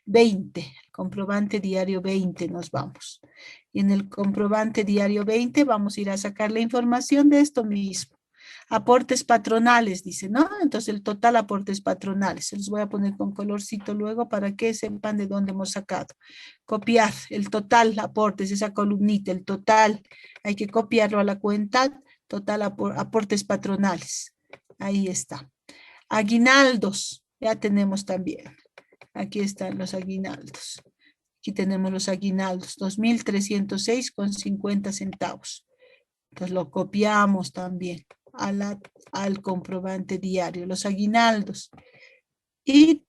20. Comprobante diario 20 nos vamos. Y en el comprobante diario 20 vamos a ir a sacar la información de esto mismo. Aportes patronales, dice, ¿no? Entonces el total aportes patronales. Se los voy a poner con colorcito luego para que sepan de dónde hemos sacado. Copiar el total aportes, esa columnita, el total. Hay que copiarlo a la cuenta, total aportes patronales. Ahí está. Aguinaldos, ya tenemos también. Aquí están los aguinaldos. Aquí tenemos los aguinaldos, 2.306,50 centavos. Entonces lo copiamos también al comprobante diario, los aguinaldos. Y